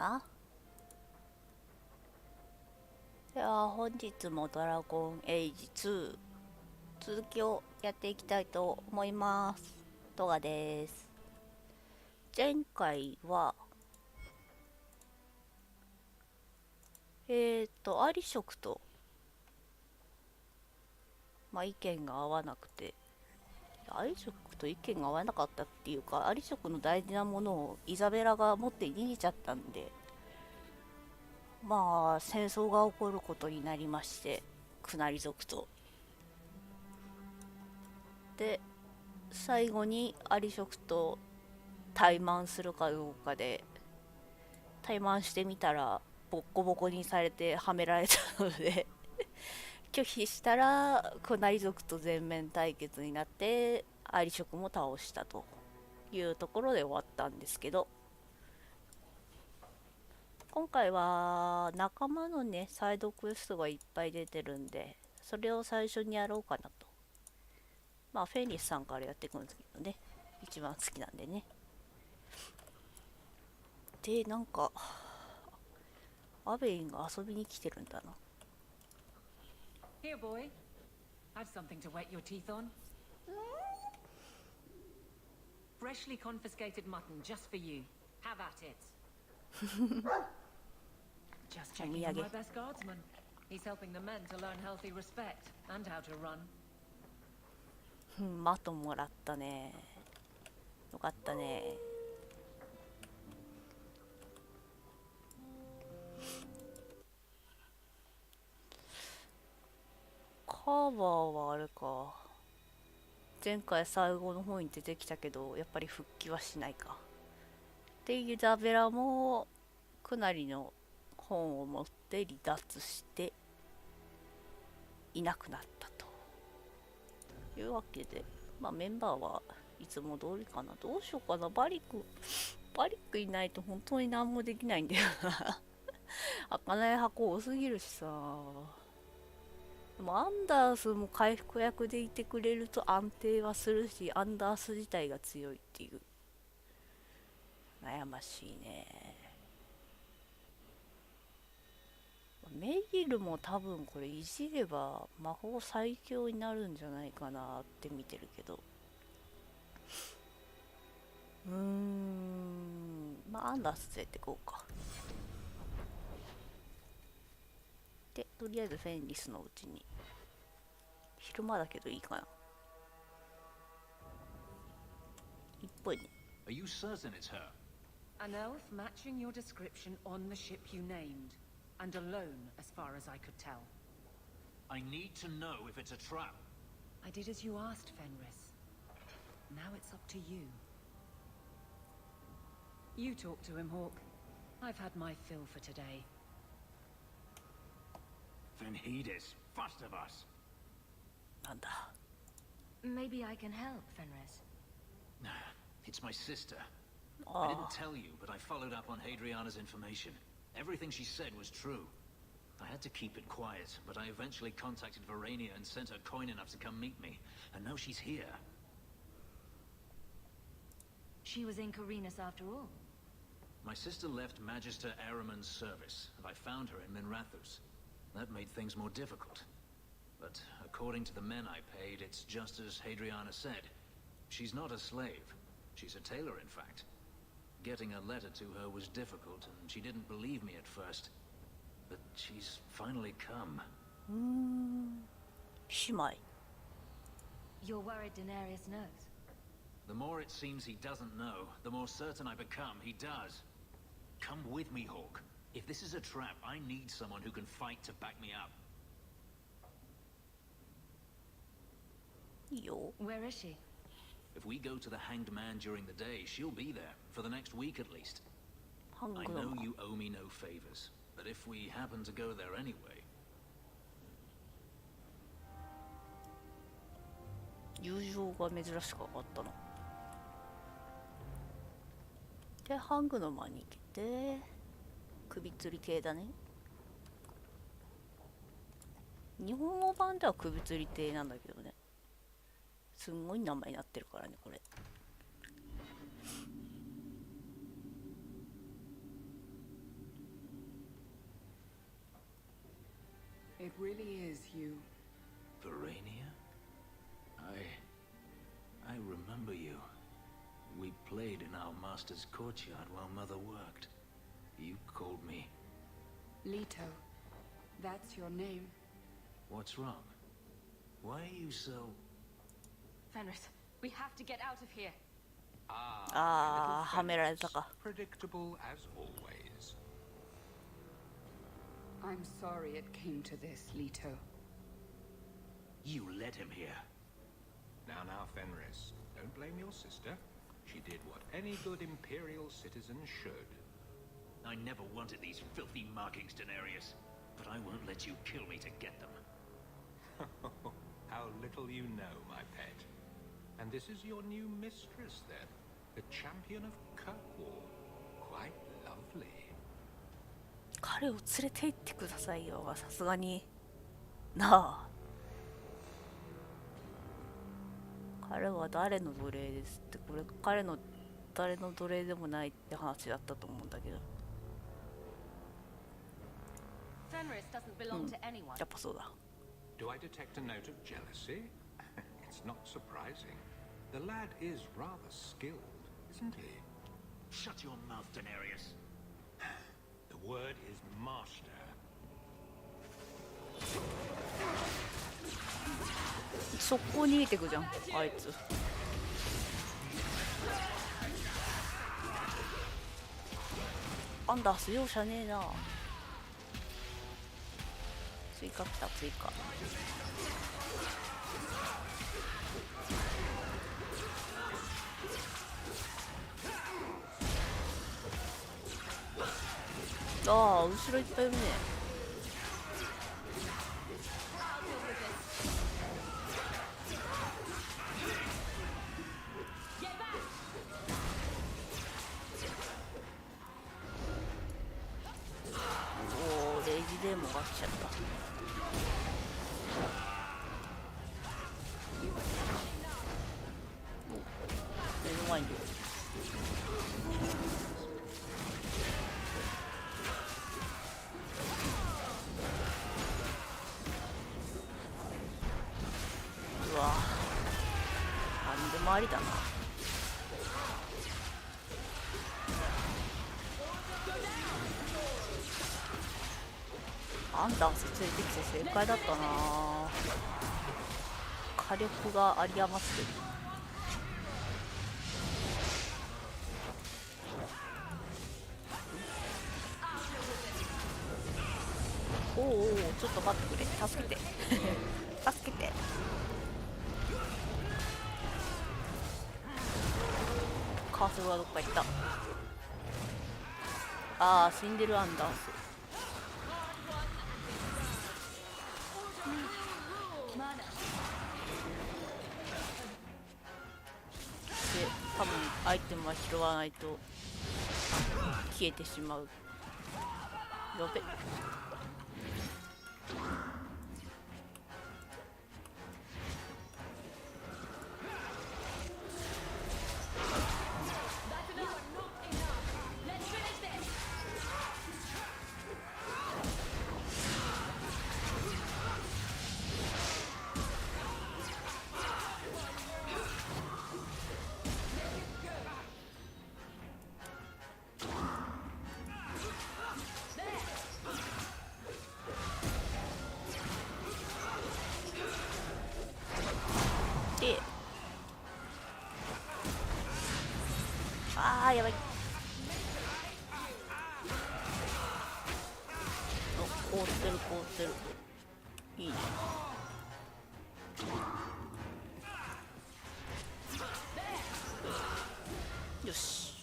な。では本日もドラゴンエイジ2続きをやっていきたいと思います。動画です。前回はアリ職と意見が合わなくて、アリ職と意見が合わなかったっていうか、アリ職の大事なものをイザベラが持って逃げちゃったんで、戦争が起こることになりまして、クナリ族と。で、最後にアリ職と怠慢するかどうかで、怠慢してみたらボッコボコにされてはめられたので拒否したらクナリ族と全面対決になってアリ職も倒したというところで終わったんですけど、今回は仲間のねサイドクエストがいっぱい出てるんで、それを最初にやろうかなと。フェニスさんからやっていくんですけどね、一番好きなんでね。で、なんかアベインが遊びに来てるんだな。Here, boy. Have something to wet your teeth on. Freshly confiscated mutton just for you. Have at it. Just checking on my best guardsman. He's helping the men to learn healthy respect and how to run. マトもらったね。よかったね。カーバーはあれか。前回最後の方に出てきたけど、やっぱり復帰はしないか。で、イザベラもクナリの本を持って離脱していなくなったというわけで、メンバーはいつも通りかな。どうしようかな。バリックいないと本当に何もできないんだよな開かない箱多すぎるしさ。でもアンダースも回復役でいてくれると安定はするし、アンダース自体が強いっていう。悩ましいね。メギルも多分これいじれば魔法最強になるんじゃないかなって見てるけど、アンダース連れてこうか。で、とりあえずフェンリスのうちに。昼間だけどいいかな。いっぽいね。Are you certain it's her? An elf matching your description on the ship you named, and alone as far as I could tell. I need to know if it's a trap. I did as you asked, Fenris. Now it's up to you. You talk to him, Hawk. I've had my fill for today. Venhedis, first of us. なんだ。Maybe I can help, Fenris. It's my sister. I didn't tell you, but I followed up on Hadriana's information. Everything she said was true. I had to keep it quiet, but I eventually contacted Verania and sent her coin enough to come meet me. And now she's here. She was in Carinus after all. My sister left Magister Araman's service, and I found her in Minrathus. That made things more difficult. But according to the men I paid, it's just as Hadriana said. She's not a slave. She's a tailor, in fact. Getting a letter to her was difficult, and she didn't believe me at first. But she's finally come. 姉妹。 You're worried Daenerys knows. The more it seems he doesn't know, the more certain I become he does. Come with me, Hawk. If this is a trap, I need someone who can fight to back me up. いいよ。 Where is she? If we go to the Hanged Man during the day, she'll be there, for the next week at least. ハング I の know you owe me no favors, but if we happen to go there anyway... 友情が珍しくあったな。で、ハングの間に来て、首吊り系だね。日本語版では首吊り系なんだけどね。すんごい名前になってるからね、これ。really is you. Verania? I remember you. We played in our master's courtyard while Mother worked. You called me. Leto. That's your name. What's wrong? Why are you so... Fenris, we have to get out of here. ああ、はめられたか。Predictable as always. I'm sorry it came to this, Leto. You led him here. Now, Fenris, don't blame your sister. She did what any good Imperial citizen should. I never wanted these filthy markings, Daenerys. But I won't let you kill me to get them. How little you know, my pet. And this is your new mistress, then? The champion of Kirkwall. Quite lovely. 彼を連れて行ってくださいよ。さすがに。なあ。彼は誰の奴隷ですって、これ彼の誰の奴隷でもないって話だったと思うんだけど。Fenris doesn't belong to anyone. やっぱそうだ。Do I detect a note of jealousy? It's not surprising. The lad is rather skilled, isn't he? Shut your mouth, Daenerys. The word is master. 速攻逃げてくじゃん、あいつ。アンダース容赦ねえな。追加来た、追加。ああ、後ろいっぱいいるね。おお、レイジデーモンが来ちゃった。目の前にいる。うわ、なんでもありだな。アンダース連れてきて正解だったな。火力が有り余ってる。おうおう、ちょっと待ってくれ、助けて助けて。カーソルはどっか行った。ああ、死んでるアンダース。で、多分アイテムは拾わないと消えてしまう。やべ。あーやばい。お、凍ってる凍ってる。いいね。よし。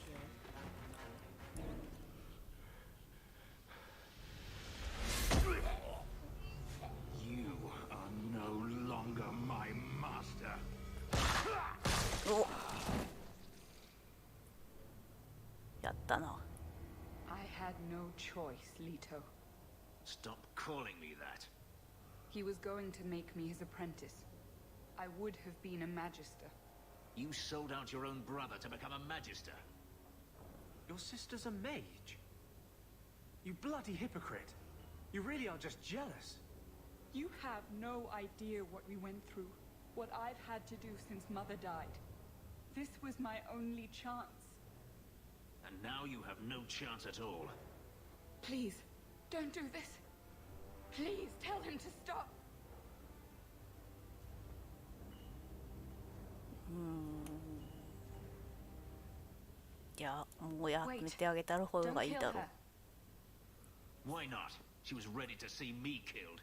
You are no longer my master. お、やったな。I had no choice, Leto. Stop calling me that. He was going to make me his apprentice. I would have been a magister. You sold out your own brother to become a magister. Your sister's a mage? You bloody hypocrite. You really are just jealous. You have no idea what we went through, what I've had to do since Mother died. This was my only chance. And now you have no chance at all. Please, don't do this. Please tell him to stop. いや、もうやめてあげた方がいいだろう。Why not? She was ready to see me killed.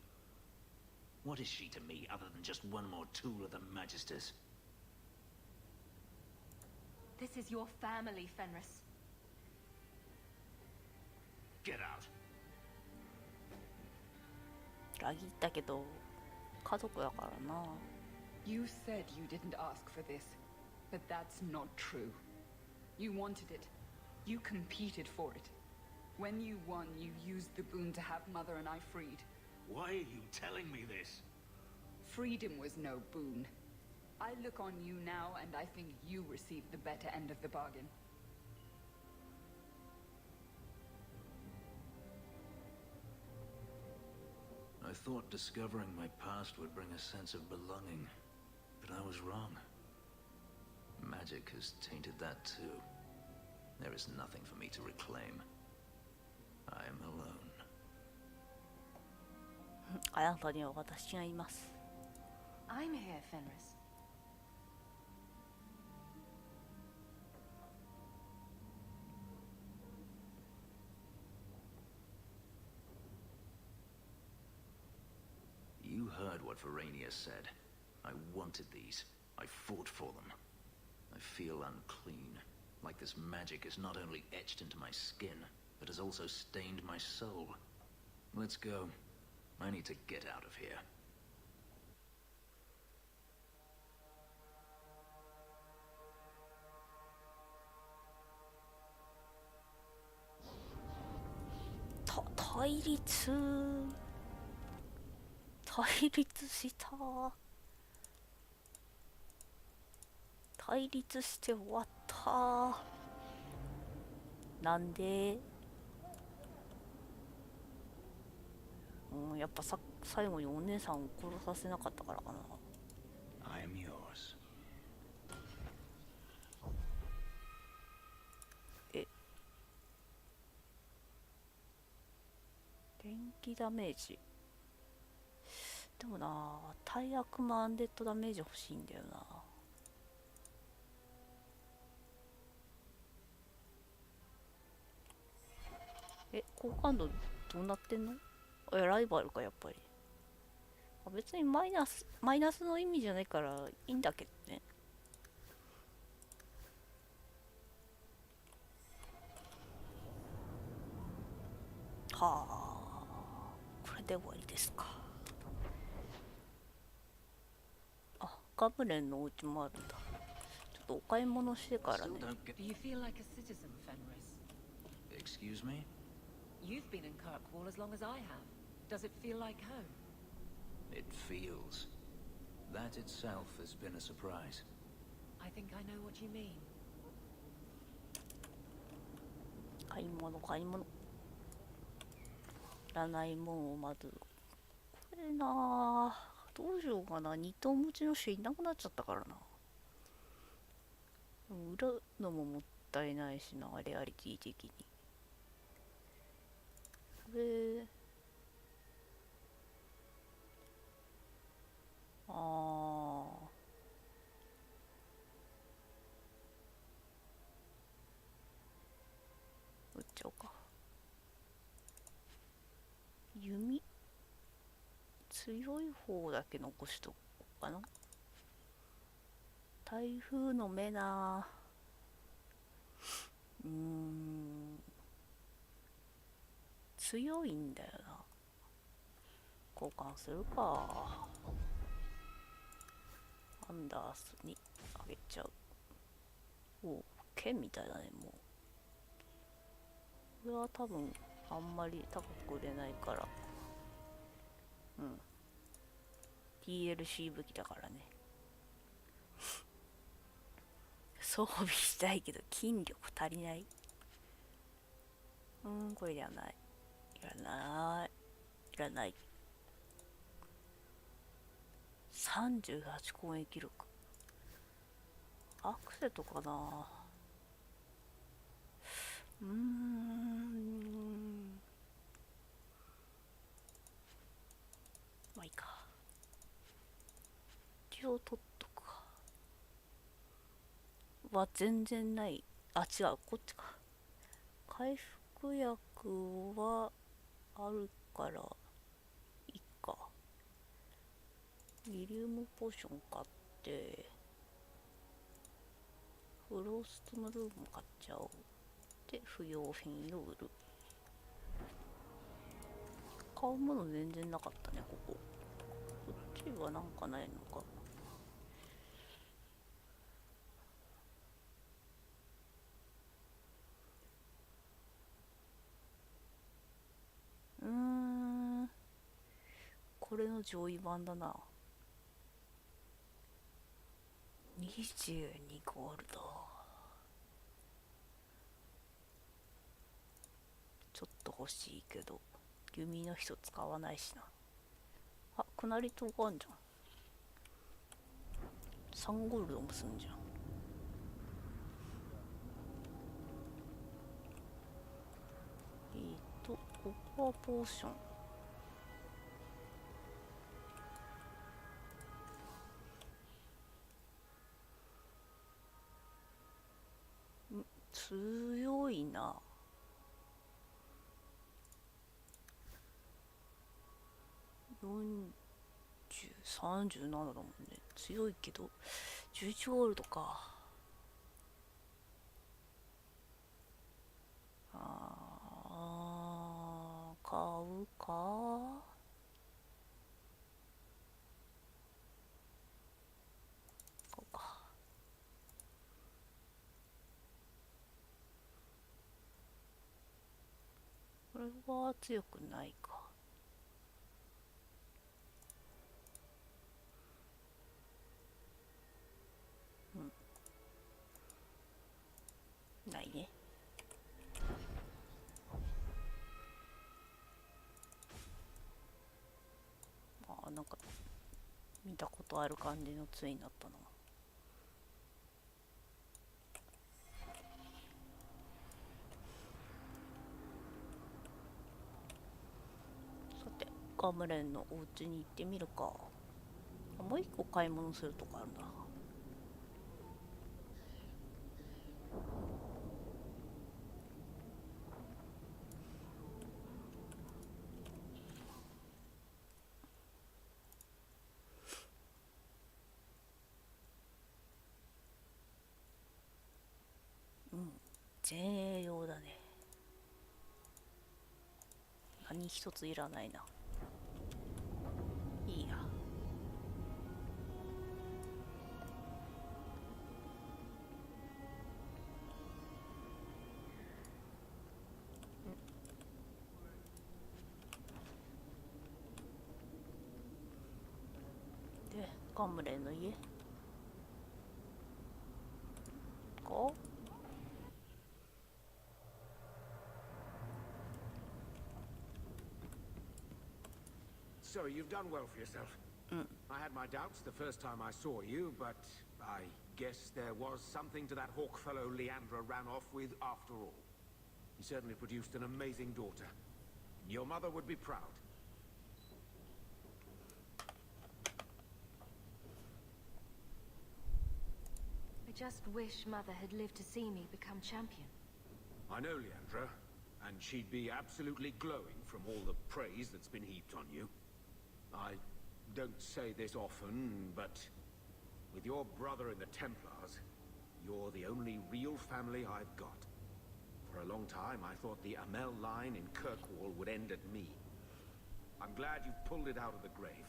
What is she to me other than just one more tool of the Magisters? This is your family, Fenris. Get out. 裏切ったけど家族だからな。You said you didn't ask for this, but that's not true. You wanted it. You competed for it. When you won, you used the boon to have Mother and I freed. Why are you telling me this? Freedom was no boon. I look on you now, and I think you received the better end of the bargain. I thought discovering my past would bring a sense of belonging, but I was wrong. Magic has tainted that too. There is nothing for me to reclaim. I am alone. あなたには私がいます。I'm here, Fenris. You heard what Verania said. I wanted these. I fought for them. I feel unclean, like this magic is not only etched into my skin, but has also stained my soul. Let's go. I need to get out of here.対立して終わった。なんで、やっぱ最後にお姉さんを殺させなかったからかな。I am yours. 電気ダメージ。でもな、大悪魔アンデッドダメージ欲しいんだよな。好感度どうなってんの？ライバルか、やっぱり。別にマイナスの意味じゃないからいいんだけどね。はあ、これで終わりですか。あ、ガブレンのお家もあるんだ。ちょっとお買い物してからね。 Do you feel like a citizen, Fenris? Excuse me? You've been in Kirkwall as long as I have. Does it feel like home? It feels. That itself has been a surprise. I think I know what you mean. 買い物いらないもんをまず。これなあ、どうしようかな。二頭持ちの人いなくなっちゃったからな。売るのももったいないしな、レアリティ的に。これ売っちゃおうか。弓強い方だけ残しとこうかな。台風の目な。強いんだよな。交換するか。アンダースにあげちゃう。お、剣みたいだね。もうこれは多分あんまり高く売れないから、DLC 武器だからね。装備したいけど筋力足りない。これではない。いらない。38攻撃力。アクセとかな。まあいいか。一応取っとくか。は全然ない。あ、違う、こっちか。回復薬はあるからいいか。ミリウムポーション買って、フローストのルーム買っちゃおう。で、不要品を売る。買うもの全然なかったね、ここ。こっちはなんかないのか。これの上位版だな。22ゴールド。ちょっと欲しいけど弓の人使わないしな。あ、くなりとがあんじゃん。3ゴールドもすんじゃん。ここはポーション。強いな。3037だもんね。強いけど11ゴールドか。買うか。こうか。これは強くないか。ないね。なんか見たことある感じの杖になったな。さて、ガムレンのお家に行ってみるか。もう一個買い物するとこあるな。前衛用だね。何一ついらないな。いいや。で、ガムレンの家か。So you've done well for yourself. I had my doubts the first time I saw you, but I guess there was something to that hawk fellow Leandra ran off with after all. He certainly produced an amazing daughter. Your mother would be proud. I just wish Mother had lived to see me become champion. I know, Leandra, and she'd be absolutely glowing from all the praise that's been heaped on you. I don't say this often, but with your brother in the Templars, you're the only real family I've got. For a long time, I thought the Amel line in Kirkwall would end at me. I'm glad you've pulled it out of the grave.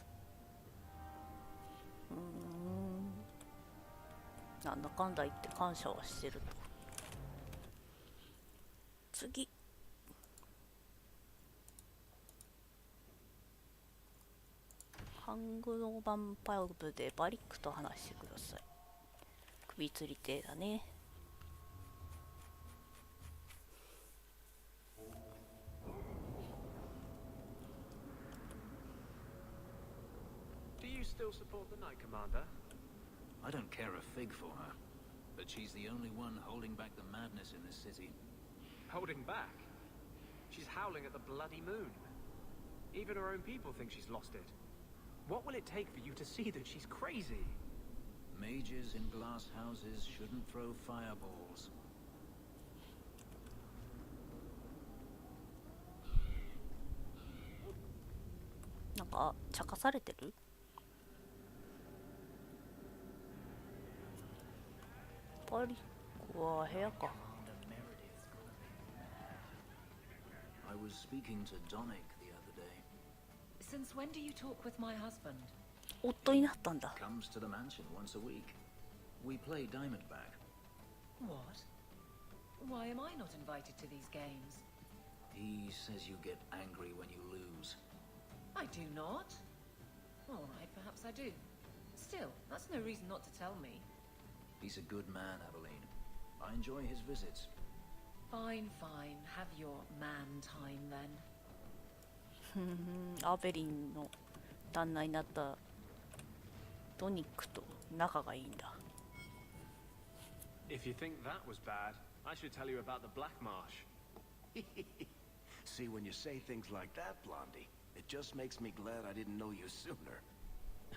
なんだかんだ言って感謝はしてると。次。ハングのバンパイブでバリックと話してください。首吊り手だね。still support the Knight Commander? I don't care a fig for her, but she's the only one holding back the madness in this city. Holding back? She's howling at the bloody moon. Even her own people think she's lost it. What will it take for you to see that she's crazy? Mages in glass houses shouldn't throw fireballs. なんか茶化されてる？パリコは部屋か。I was speaking to Donick the other day. Since when do you talk with my husband? 夫になったんだ。Comes to the mansion once a week. We play Diamondback. What? Why am I not invited to these games? He says you get angry when you lose. I do not. All right, perhaps I do. Still, that's no reason not to tell me. He's a good man, Aveline. I enjoy his visits. Fine, fine. Have your man time then. アベリンの旦那になったドニックと仲がいいんだ。If you think that was bad, I should tell you about the Black Marsh. See, when you say things like that, Blondie, it just makes me glad I didn't know you sooner.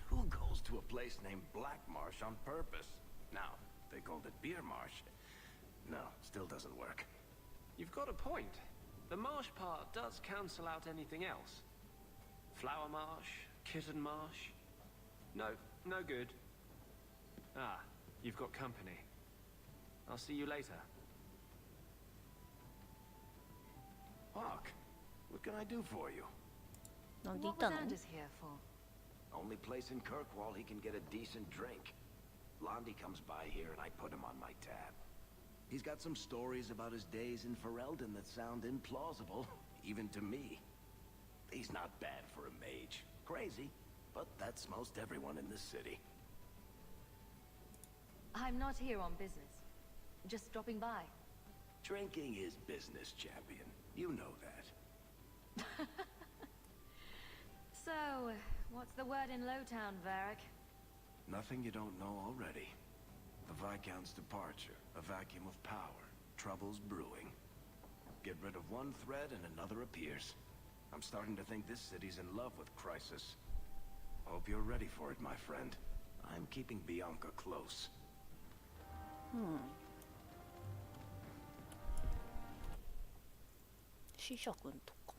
Who goes to a place named Black Marsh on purpose? Now, they called it Beer Marsh. No, still doesn't work. You've got a point. The marsh part does cancel out anything else. Flower Marsh, Kitten Marsh. No, no good. Ah, you've got company. I'll see you later. Hawk, what can I do for you? なんでい What た was の？ Anders here for? Only place in Kirkwall he can get a decent drink. Blondie comes by here and I put him on my tab. He's got some stories about his days in Ferelden that sound implausible, even to me. He's not bad for a mage. Crazy, but that's most everyone in this city. I'm not here on business. Just dropping by. Drinking is business, champion. You know that. So, what's the word in Lowtown, Varric? Nothing you don't know already. The Viscount's departure, a vacuum of power, troubles brewing. Get rid of one thread and another appears. I'm starting to think this city's in love with Crisis. Hope you're ready for it, my friend. I'm keeping Bianca close. 死者くんとか。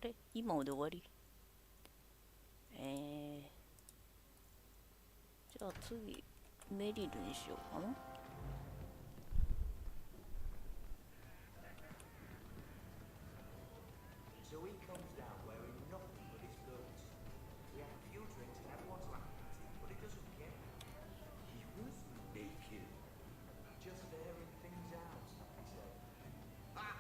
あれ今で終わり？じゃあ次メリルにしようかな。So he comes down wearing nothing but his boots. We have a few drinks and everyone's laughing at him, but he doesn't care. He was naked. Just airing things out, he said. Ah!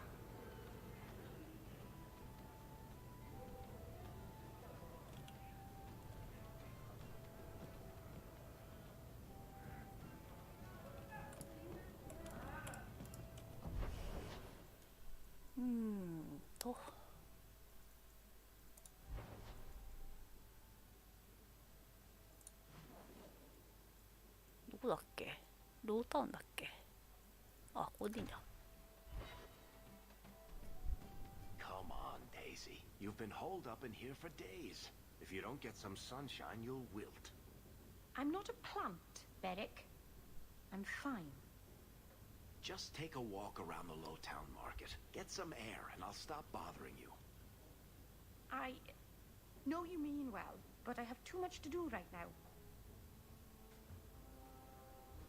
Hmm. どこだっけ？ロータウンだっけ？あ、ここでいいんだ。Come on, Daisy. You've been holed up in here for days. If you don't get some sunshine, you'll wilt. I'm not a plant, Beric. I'm fine. Just take a walk around the Lowtown Market. Get some air, and I'll stop bothering you. I know you mean well, but I have too much to do right now.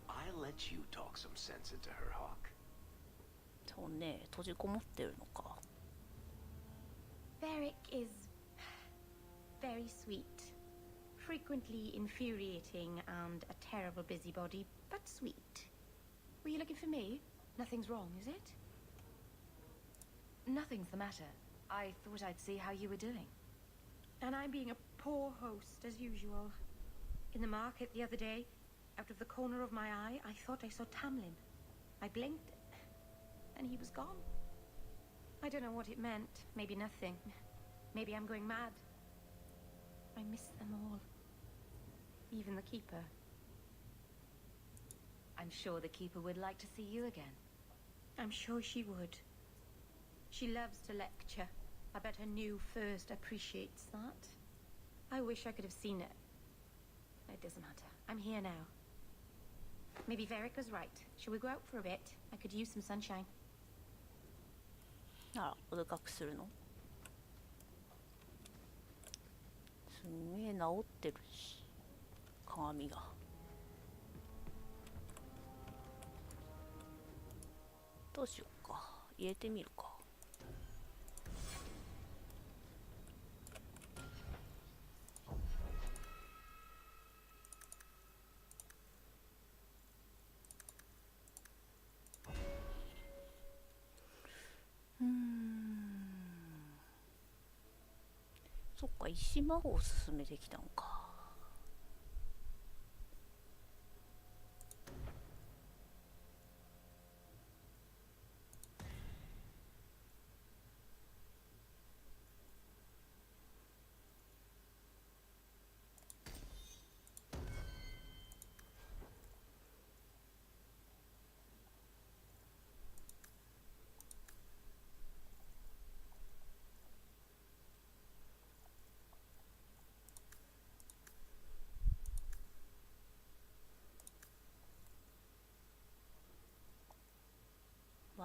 I'll let you talk some sense into her, Hawk. そうね、閉じこもってるのか。Beric is very sweet, frequently infuriating and a terrible busybody, but sweet. Were you looking for me? Nothing's wrong, is it? Nothing's the matter. I thought I'd see how you were doing. And I'm being a poor host, as usual. In the market the other day, out of the corner of my eye, I thought I saw Tamlin. I blinked, and he was gone. I don't know what it meant. Maybe nothing. Maybe I'm going mad. I miss them all. Even the Keeper. I'm sure the Keeper would like to see you again. I'm sure she would. She loves to lecture. I bet her new first appreciates that. I wish I could have seen it. It doesn't matter. I'm here now. Maybe Varric was right. Shall we go out for a bit? I could use some sunshine. ならお出かけするの？すんげえ治ってるし、鏡が。どうしようか。入れてみるか。そっか、石魔法を進めてきたのか。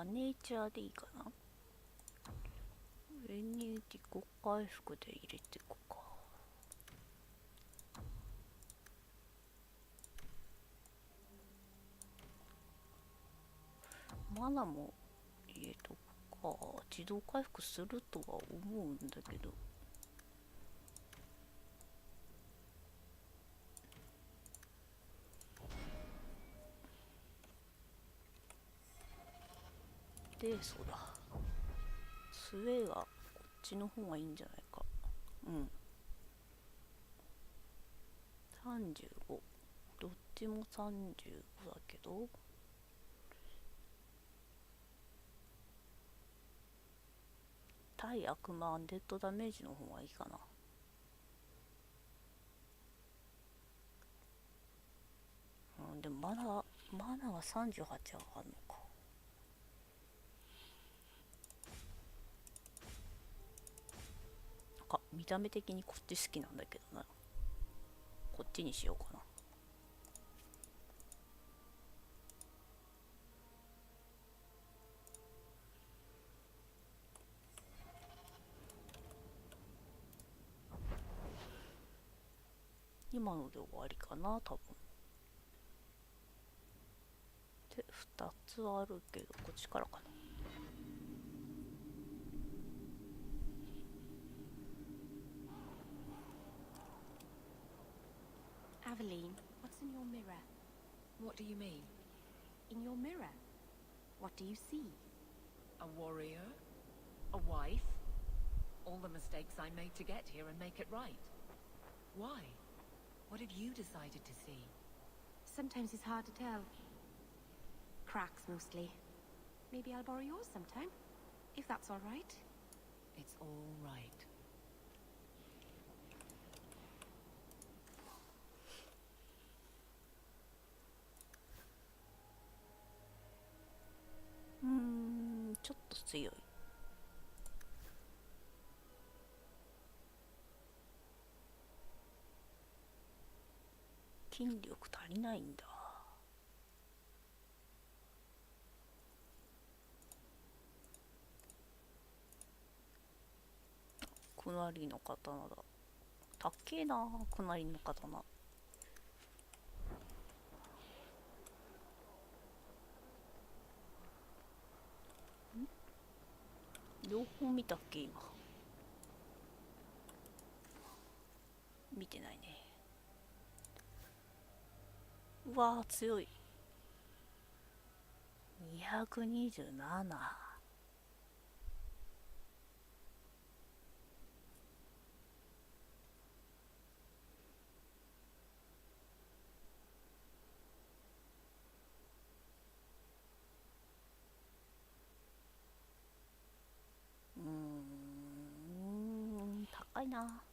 ネイチャーでいいかな。上に自己回復で入れていこうか。マナも入れとくか。自動回復するとは思うんだけど。で、そうだ。杖がこっちの方がいいんじゃないか。うん。35。どっちも35だけど。対悪魔アンデッドダメージの方がいいかな。うん、でもマナが38上がるのか。見た目的にこっち好きなんだけどな。こっちにしようかな。今ので終わりかな、多分。で、2つあるけど、こっちからかな。Aveline, what's in your mirror? What do you mean? In your mirror, what do you see? A warrior? A wife? All the mistakes I made to get here and make it right. Why? What have you decided to see? Sometimes it's hard to tell. Cracks mostly. Maybe I'll borrow yours sometime, if that's all right. It's all right. ちょっと強い。筋力足りないんだ。クナリの刀だ。たっけえな、クナリの刀。両方見たっけ今。見てないね。うわー強い。227。な。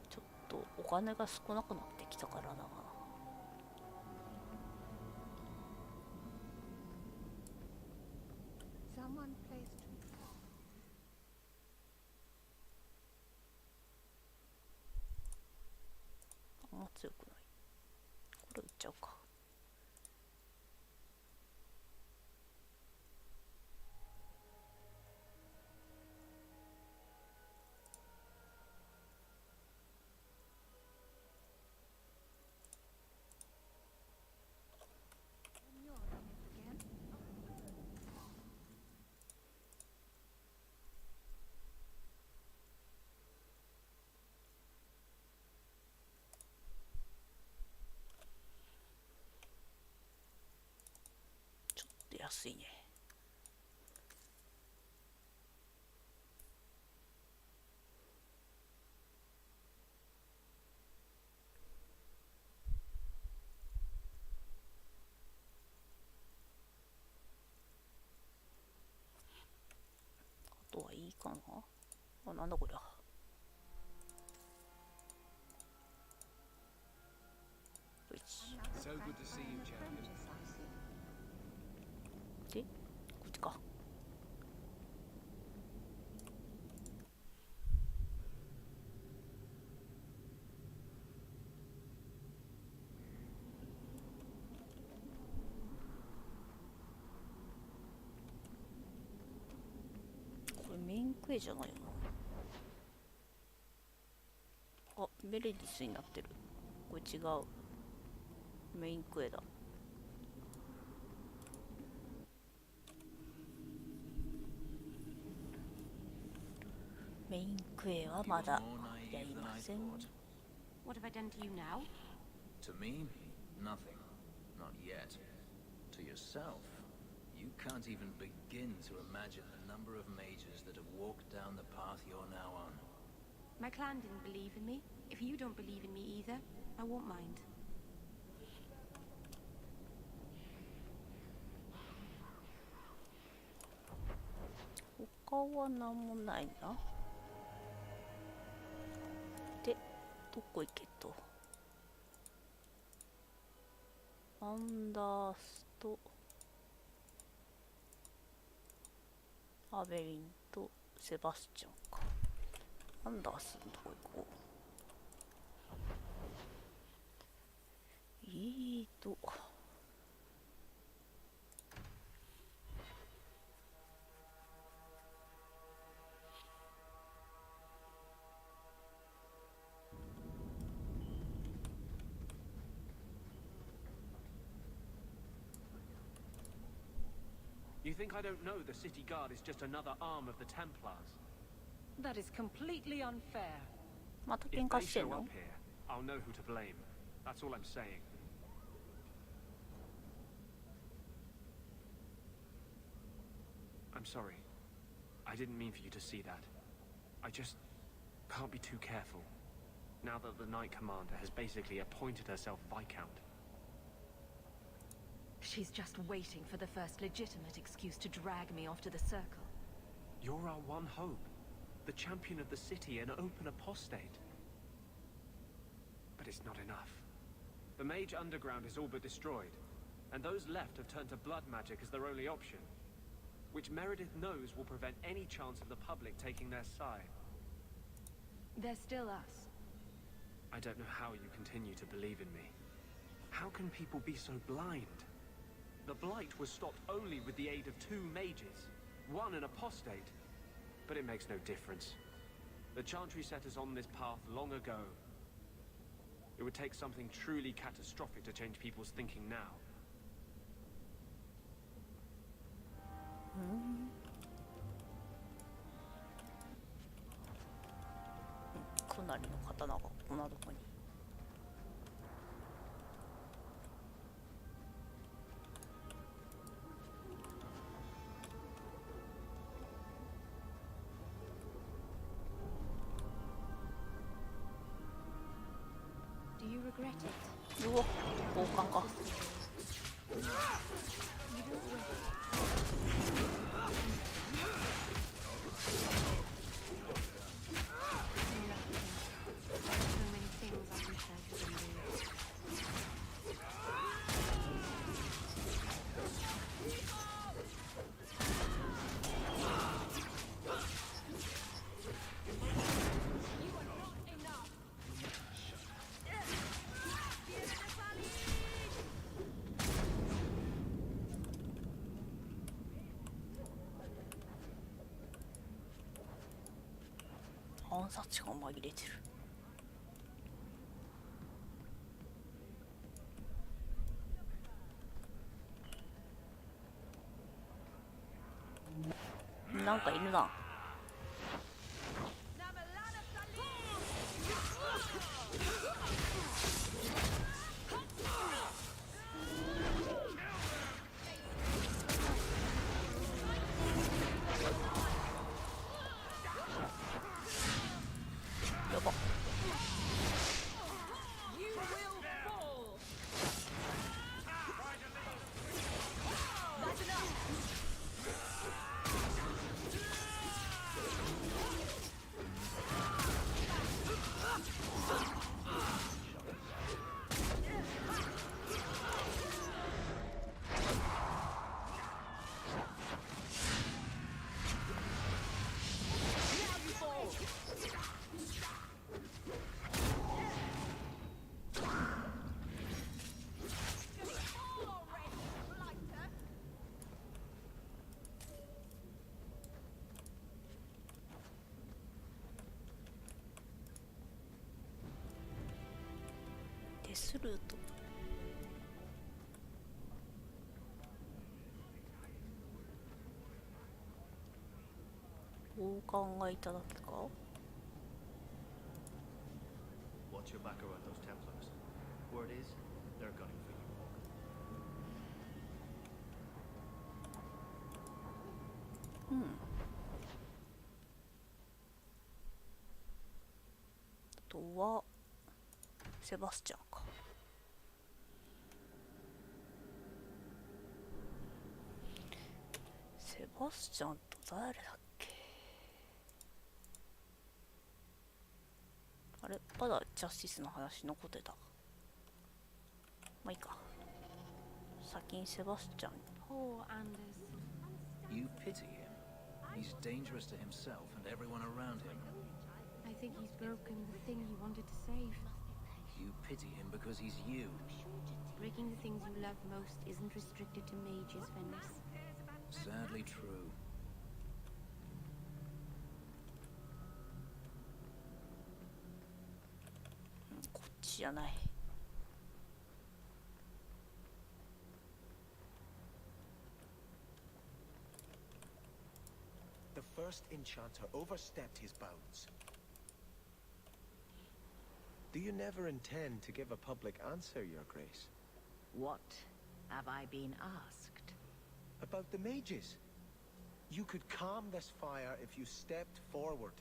ちょっとお金が少なくなってきたからな。Someone placed. あんま強くない。これ売っちゃうか。安いね。あとはいいかな。あ、なんだこりゃ。So good to see you, champion. で、こっちか。これメインクエじゃないよな。あ、メレディスになってる。これ違う。メインクエだ。メインクエはまだやりません。What have I done to you now? To me, nothing. Not yet. To yourself, you can't even begin to imagine the number of mages that have walked down the path you're now on. My clan didn't believe in me. If you don't believe in me either, I won't mind. 他は何もないな。で、どこ行けと。アンダースとアベリンとセバスチャンか。アンダースのとこ行こう。You think I don't know the city guard is just another arm of the Templars? That is completely unfair. また If 喧嘩 they してん show の？ up here, I'll know who to blame. That's all I'm saying. I'm sorry. I didn't mean for you to see that. I just can't be too careful. Now that the Knight Commander has basically appointed herself Viscount. She's just waiting for the first legitimate excuse to drag me off to the circle. You're our one hope. The champion of the city and open apostate. But it's not enough. The Mage Underground is all but destroyed, and those left have turned to blood magic as their only option, which Meredith knows will prevent any chance of the public taking their side. They're still us. I don't know how you continue to believe in me. How can people be so blind? The Blight was stopped only with the aid of 2 mages, one an apostate. But it makes no difference. The Chantry set us on this path long ago. It would take something truly catastrophic to change people's thinking now. かなりの刀がこんなとこに。regret it. うわ、交換か。暗殺が紛れてる。なんかいるな。やば。デスルート。王冠がいただけか。 Watch your back around those Templars. Word is, they're gunning for you. うん。あとはセバスチャンか。セバスチャンと誰だっけ。あれ、まだジャスティスの話残ってた。まあいいか。先にセバスチャン。 Poor Anders. You pity him. He's dangerous to himself and everyone around him. I think he's broken the thing he wanted to save. You pity him because he's you. Breaking the things you love most isn't restricted to mages, Venice. Sadly true. こっちじゃない。 The first enchanter overstepped his bounds. Do you never intend to give a public answer, Your Grace? What have I been asked? About the mages. You could calm this fire if you stepped forward.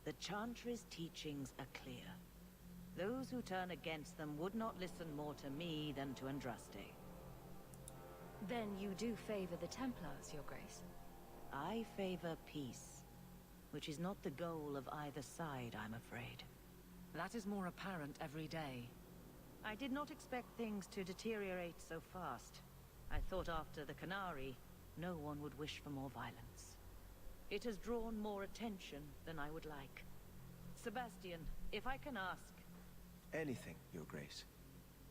The Chantry's teachings are clear. Those who turn against them would not listen more to me than to Andraste. Then you do favor the Templars, Your Grace. I favor peace, which is not the goal of either side, I'm afraid. That is more apparent every day. I did not expect things to deteriorate so fast. I thought after the Canary, no one would wish for more violence. It has drawn more attention than I would like. Sebastian, if I can ask... Anything, Your Grace.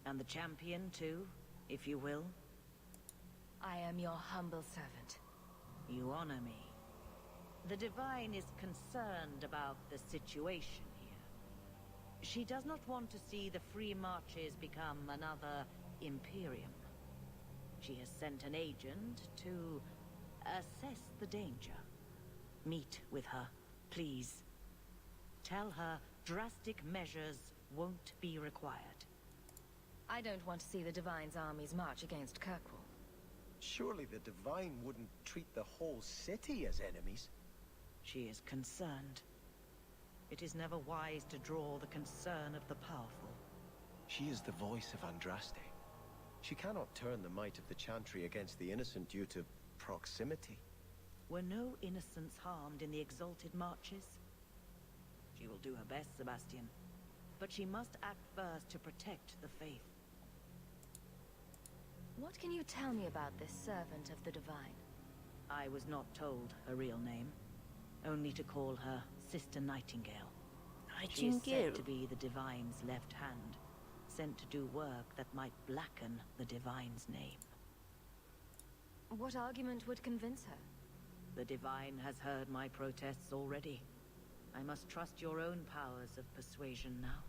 And the champion, too, if you will? I am your humble servant. You honor me. The Divine is concerned about the situation here. She does not want to see the Free Marches become another Imperium. She has sent an agent to assess the danger. Meet with her, please. Tell her drastic measures won't be required. I don't want to see the Divine's armies march against Kirkwall. Surely the Divine wouldn't treat the whole city as enemies. She is concerned. It is never wise to draw the concern of the powerful. She is the voice of Andraste. She cannot turn the might of the Chantry against the innocent due to proximity. Were no innocents harmed in the exalted marches? She will do her best, Sebastian. But she must act first to protect the faith. What can you tell me about this servant of the Divine? I was not told her real name. Only to call her Sister Nightingale. She is said to be the Divine's left hand, sent to do work that might blacken the Divine's name. What argument would convince her? The Divine has heard my protests already. I must trust your own powers of persuasion now.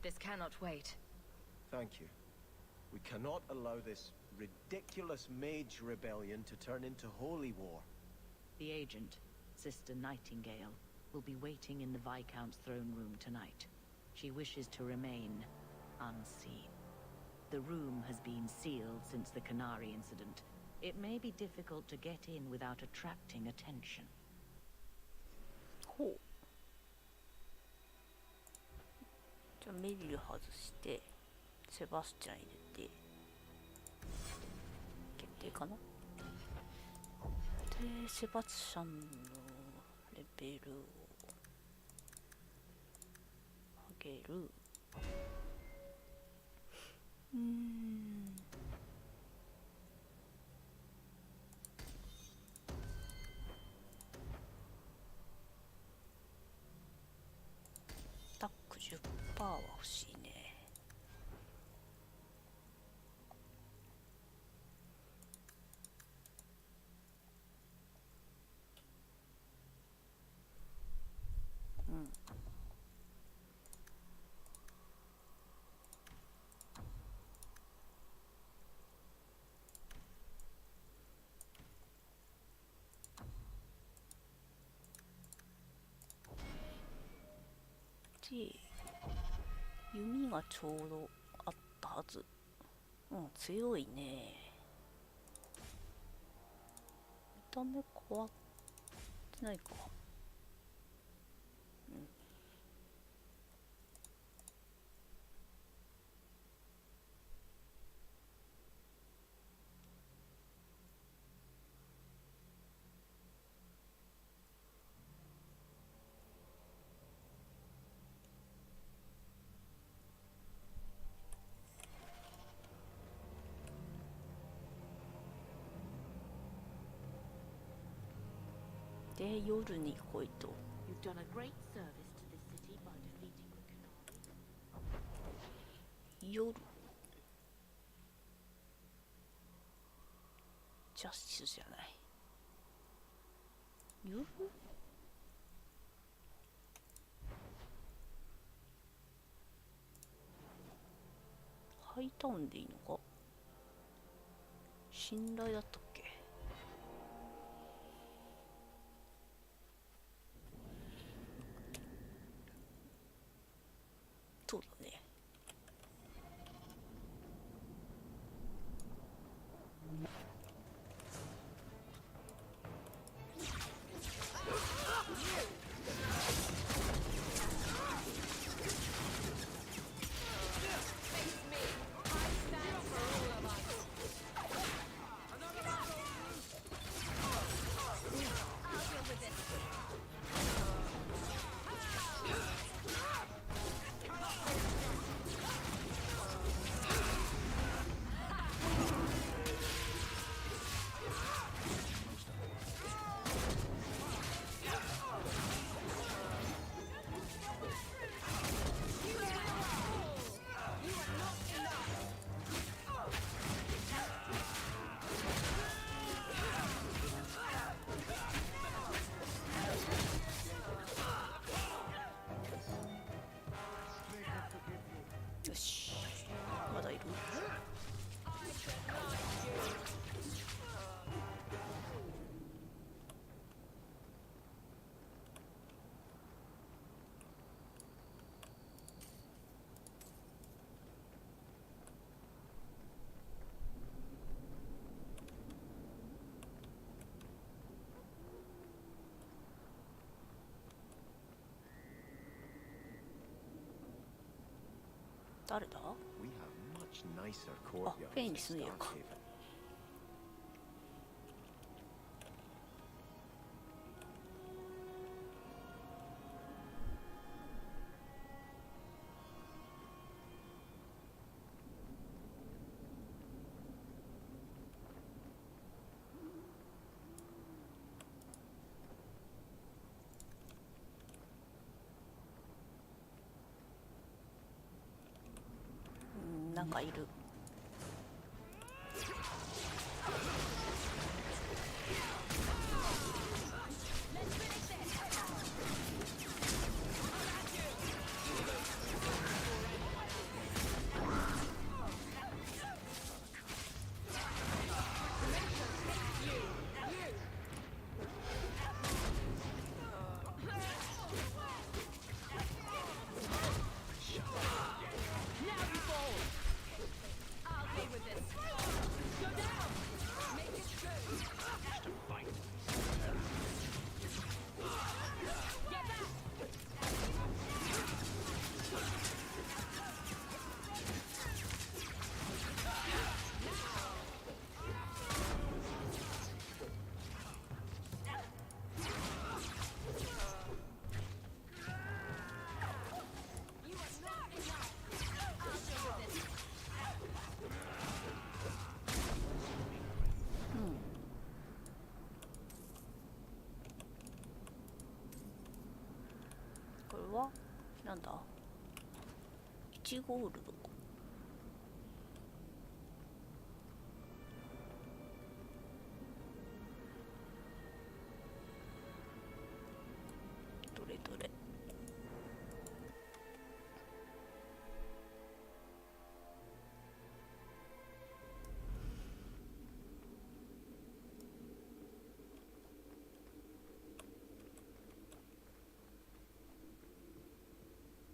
This cannot wait. Thank you. We cannot allow this ridiculous mage rebellion to turn into holy war. The agent, Sister Nightingale, will be waiting in the Viscount's throne room tonight. She wishes to remain unseen. The room has been sealed since the Canary incident. It may be difficult to get in without attracting attention. ほう。じゃあメリル外してセバスチャン入れて決定かな。でセバスチャンのレベルを上げる。アタック 10% は欲しいね。うん。で弓がちょうどあったはず。うん、強いね。見た目変わってないか。うん。で夜に来いと。You've done a great service to this city by defeating the Canary. 夜。ジャスティスじゃない。夜？ハイタウンでいいのか？信頼だったっけ？そうだね。よし、まだいる。誰だ？ We have much nicer あ、 courtyards フェイ in に住んでるか。 Starkhaven. なんかいる。これはなんだ？1ゴールドか。どれどれ。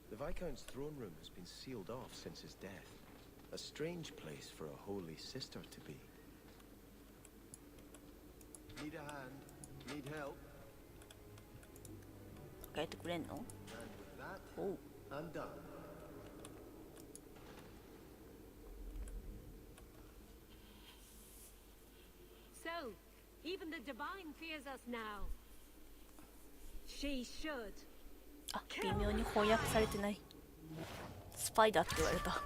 The Viscount's throne room has been sealed off since his death. A strange place for a holy sister to be. Need a hand? Need help? やってくれんの？ And with that, おう。 I'm done. So, even the divine fears us now. She should. あ、微妙に翻訳されてない。スパイだって言われた。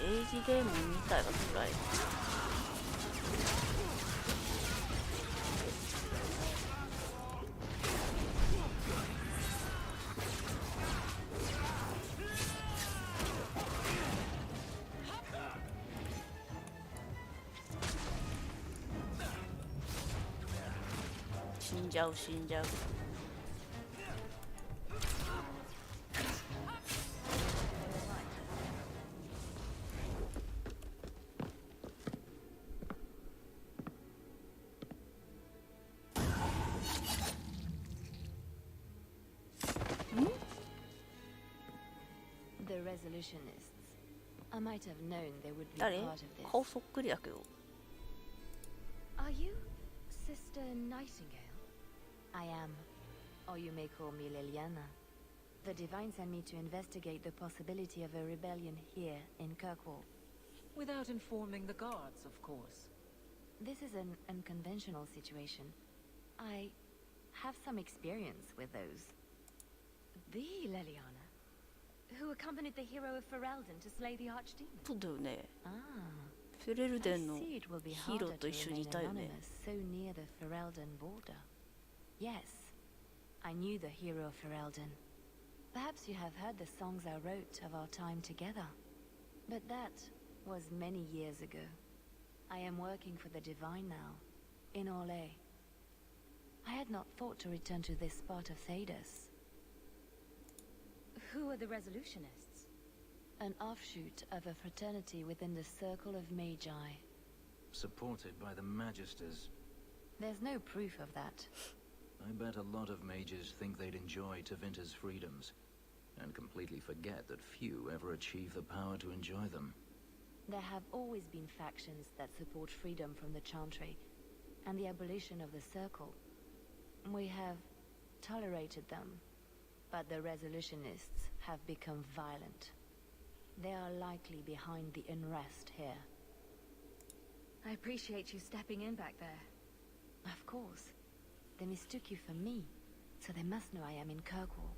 エイジゲームみたいが辛い。死んじゃう死んじゃう。The resolutionists. I might have known they would be 誰？ part of this. 顔そっくりだけど。 Are you Sister Nightingale? I am. Or you may call me Liliana. The Divine sent me to investigate the possibility of a rebellion here in Kirkwall. Without informing the guards, of course. This is an unconventional situation. I have some experience with those. The Liliana, who accompanied the hero of Ferelden to slay the Archdemon. そうだよね。 Ah. フェレルデ I ンの see it will be ヒーロー harder と to 一緒にい remain たよね。 anonymous so near the Ferelden border. Yes, I knew the hero of Ferelden. Perhaps you have heard the songs I wrote of our time together. But that was many years ago. I am working for the Divine now, in Orlais. I had not thought to return to this part of Thedas. Who are the resolutionists? An offshoot of a fraternity within the Circle of Magi. Supported by the Magisters. There's no proof of that. I bet a lot of mages think they'd enjoy Tevinter's freedoms, and completely forget that few ever achieve the power to enjoy them. There have always been factions that support freedom from the Chantry, and the abolition of the Circle. We have tolerated them, but the Resolutionists have become violent. They are likely behind the unrest here. I appreciate you stepping in back there. Of course. They mistook you for me, so they must know I am in Kirkwall.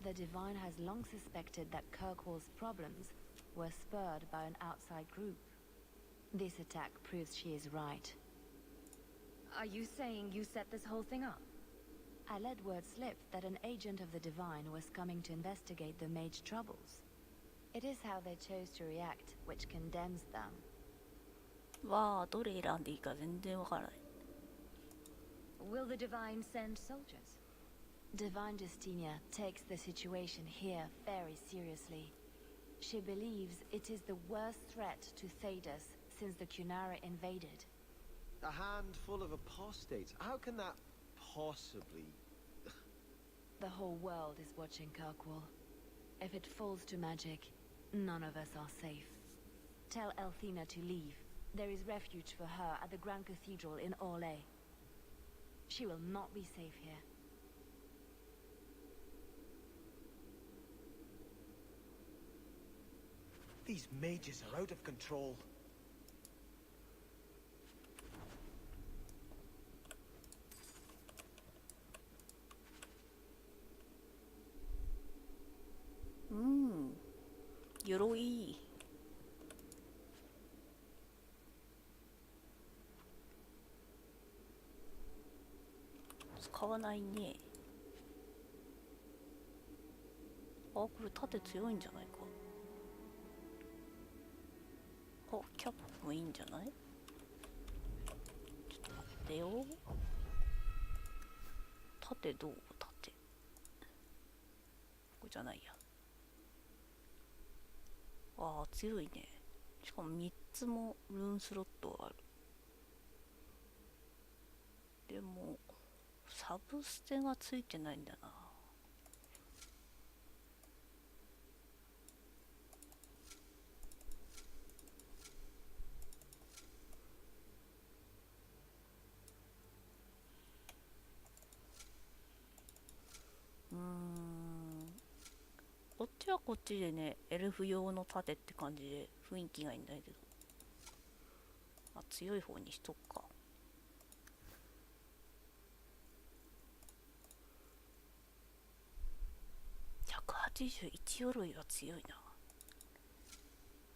The Divine has long suspected that Kirkwall's problems were spurred by an outside group. This attack proves she is right. Are you saying you set this whole thing up? I let word slip that an agent of the Divine was coming to investigate the mage troubles. It is how they chose to react which condemns them. わあ、どれ選んでいいか全然わからない。Will the Divine send soldiers? Divine Justinia takes the situation here very seriously. She believes it is the worst threat to Thedas since the Cunara invaded. A handful of apostates? How can that possibly... The whole world is watching Kirkwall. If it falls to magic, none of us are safe. Tell Elthina to leave. There is refuge for her at the Grand Cathedral in Orlais. She will not be safe here. These mages are out of control.鎧。使わないね。あ、これ盾強いんじゃないか。あ、キャップもいいんじゃない？ちょっと待ってよ。盾どう？盾。これじゃないや。ああ、強いね。しかも3つもルーンスロットがある。でもサブステがついてないんだな。こっちはこっちでね、エルフ用の盾って感じで雰囲気がいいんだけど、まあ、強い方にしとくか。181鎧は強いな。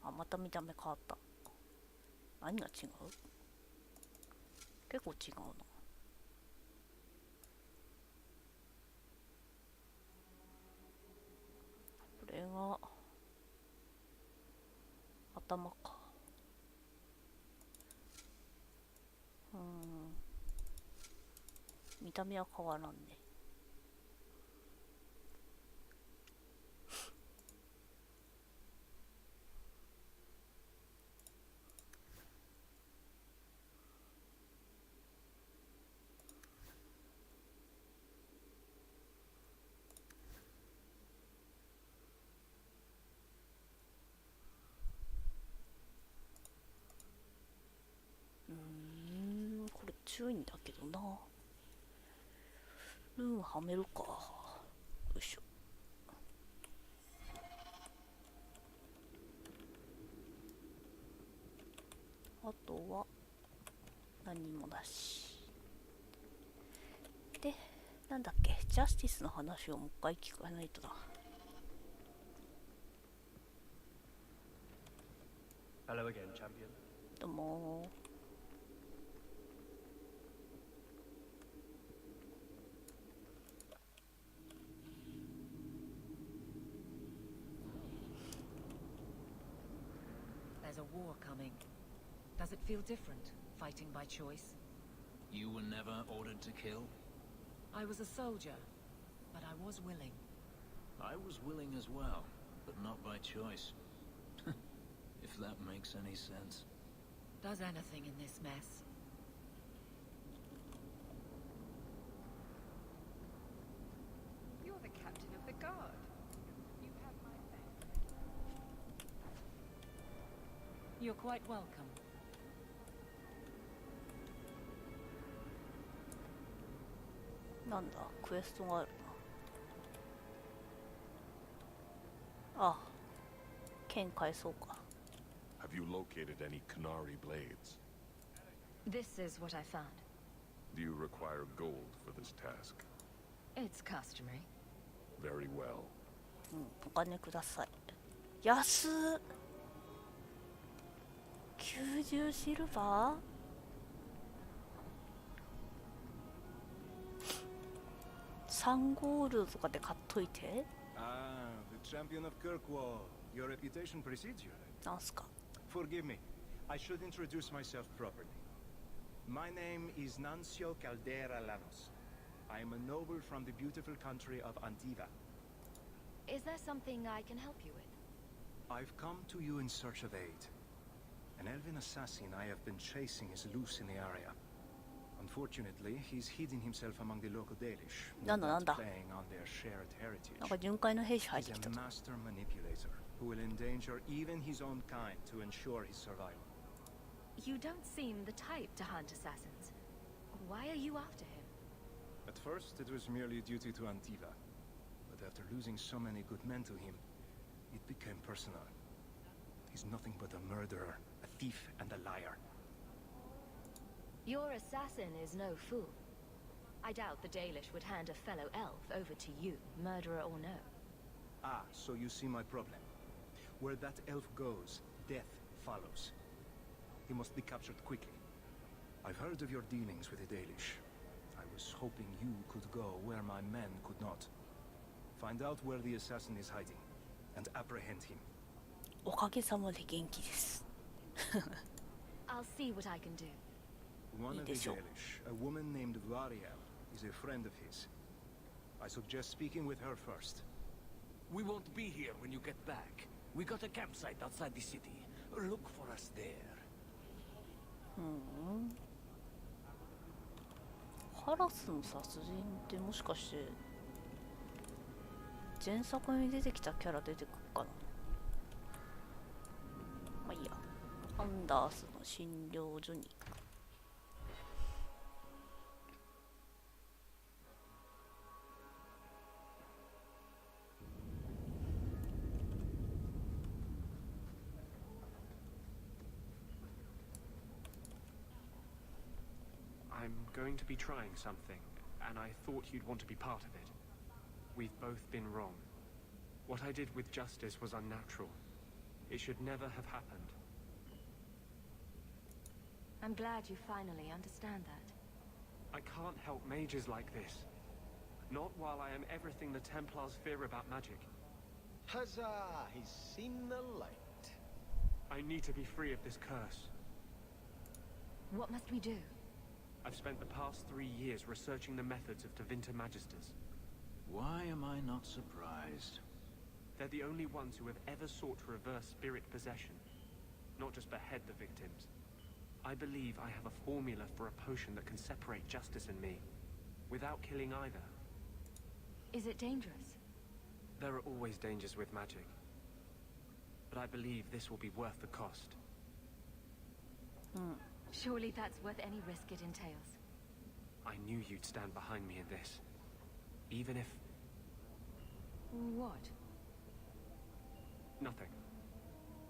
あ、また見た目変わった。何が違う？結構違うな。これが頭か。見た目は変わらんね。これ強いんだけどな。ルーンはめるか。よいしょ。あとは何もなしで、なんだっけ、ジャスティスの話をもう一回聞かないとな。Hello again, champion. どうも。There's a war coming. Does it feel different, fighting by choice? You were never ordered to kill? I was a soldier, but I was willing. I was willing as well, but not by choice. If that makes any sense. Does anything in this mess? You're quite welcome. なんだクエストがあるな。あ、剣返そうか。Have you located any Canary blades? This is what I found. Do you require gold for this task? It's customary. Very well. お金ください。安っ。90シルバー3ゴールドとかで買っといて。Ah, the champion of Kirkwall. Your reputation precedes you. なんすか。 Forgive me. I should introduce myself properly. My name is Nancio Caldera Lanos. I am a noble from the beautiful country of Antiva. Is there something I can help you with? I've come to you in search of aid. An elven assassin I have been chasing is loose in the area. Unfortunately, he's hiding himself among the local Dalish, not playing on their shared heritage. なんか巡回の兵士入ってき He's た a と。 master manipulator who will endanger even his own kind to ensure his survival. You don't seem the type to hunt assassins. Why are you after him? At first, it was merely a duty to Antiva. But after losing so many good men to him, it became personal. He's nothing but a murderer, a thief, and a liar. Your assassin is no fool. I doubt the Dalish would hand a fellow elf over to you, murderer or no. Ah, so you see my problem. Where that elf goes, death follows. He must be captured quickly. I've heard of your dealings with the Dalish. I was hoping you could go where my men could not. Find out where the assassin is hiding, and apprehend him. おかげさまで元気です。 I'll see what I can do. One of the Dalish, a woman named Variel, is a friend of his. I suggest speaking with her first. We won't be here when you get back. We got a campsite outside the city. Look for us there. カラスの殺人ってもしかして前作に出てきたキャラ出てくるかな。まあいいや。アンダースの診療所に行く。I'm going to be trying something, and I thought you'd want to be part of it. We've both been wrong. What I did with Justice was unnatural. It should never have happened. I'm glad you finally understand that. I can't help mages like this. Not while I am everything the Templars fear about magic. Huzzah! He's seen the light. I need to be free of this curse. What must we do? I've spent the past 3 years researching the methods of Tevinter Magisters. Why am I not surprised? They're the only ones who have ever sought to reverse spirit possession, not just behead the victims. I believe I have a formula for a potion that can separate Justice and me, without killing either. Is it dangerous? There are always dangers with magic. But I believe this will be worth the cost. Surely that's worth any risk it entails. I knew you'd stand behind me in this. Even if... What? Nothing.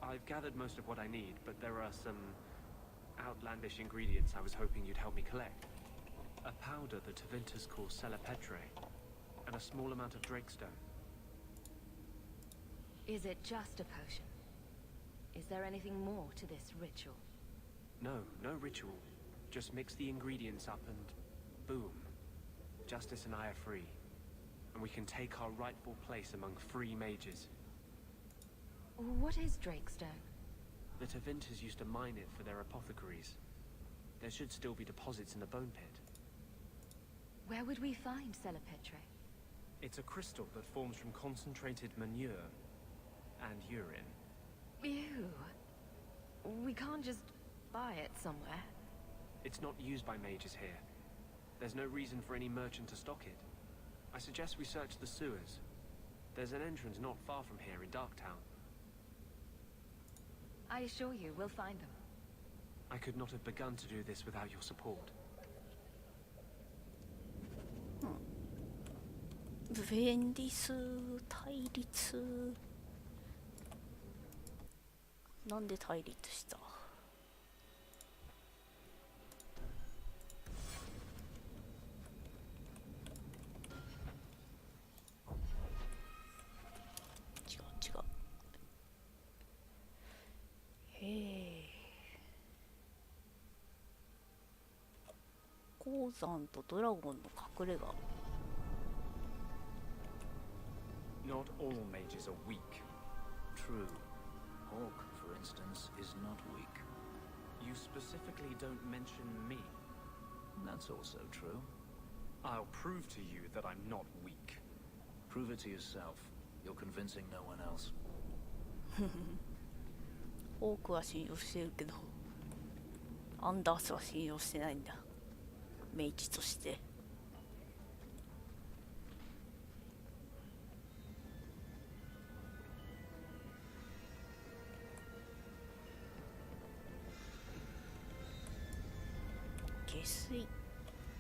I've gathered most of what I need, but there are some outlandish ingredients I was hoping you'd help me collect. A powder the Tevinters call Celepetre, and a small amount of Drakestone. Is it just a potion? Is there anything more to this ritual? No, no ritual. Just mix the ingredients up and... boom. Justice and I are free. And we can take our rightful place among free mages. What is Drakestone? The Tevinters used to mine it for their apothecaries. There should still be deposits in the bone pit. Where would we find Celepetre? It's a crystal that forms from concentrated manure and urine. Ew. We can't just buy it somewhere. It's not used by mages here. There's no reason for any merchant to stock it. I suggest we search the sewers. There's an entrance not far from here in Darktown. I assure you, we'll find them. I could not have begun to do this without your support. 便利数対立。なんで対立した？違う。へえ。鉱山とドラゴンの隠れ家。Not all mages are weak. True. Hawk, for instance, is not weak. You specifically don't mention me. That's also true. I'll prove to you that I'm not weak. Prove it to yourself. You're convincing no one else. ホークは信用してるけど、アンダースは信用してないんだ。メイジとして。下水。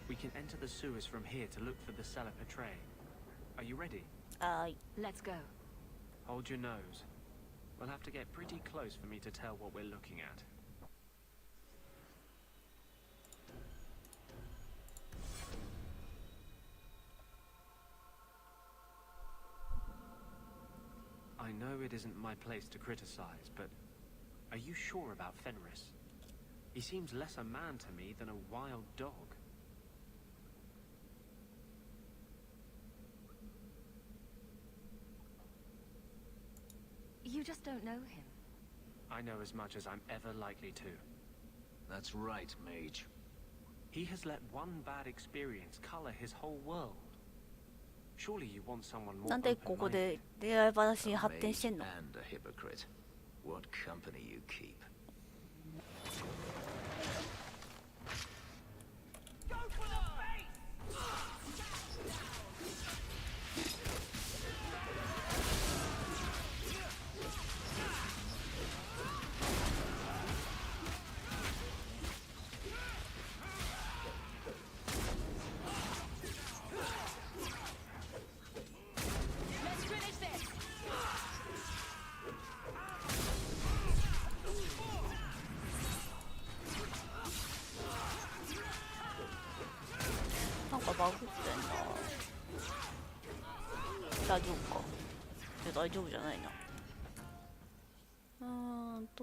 We can enter the sewers from here to look for the cellar portray. Are you ready? Let's go. Hold your nose. We'll have to get pretty close for me to tell what we're looking at. I know it isn't my place to criticize, but are you sure about Fenris? He seems less a man to me than a wild dog. You just don't know him. I know as much as I'm ever likely to. That's right, mage. He has let one bad experience color his whole world. Surely you want someone more なんでここで恋愛話に発展してんの？ And a hypocrite. What company you keep. Let's finish this. なんかバグってんな。大丈夫か？いや大丈夫じゃないな。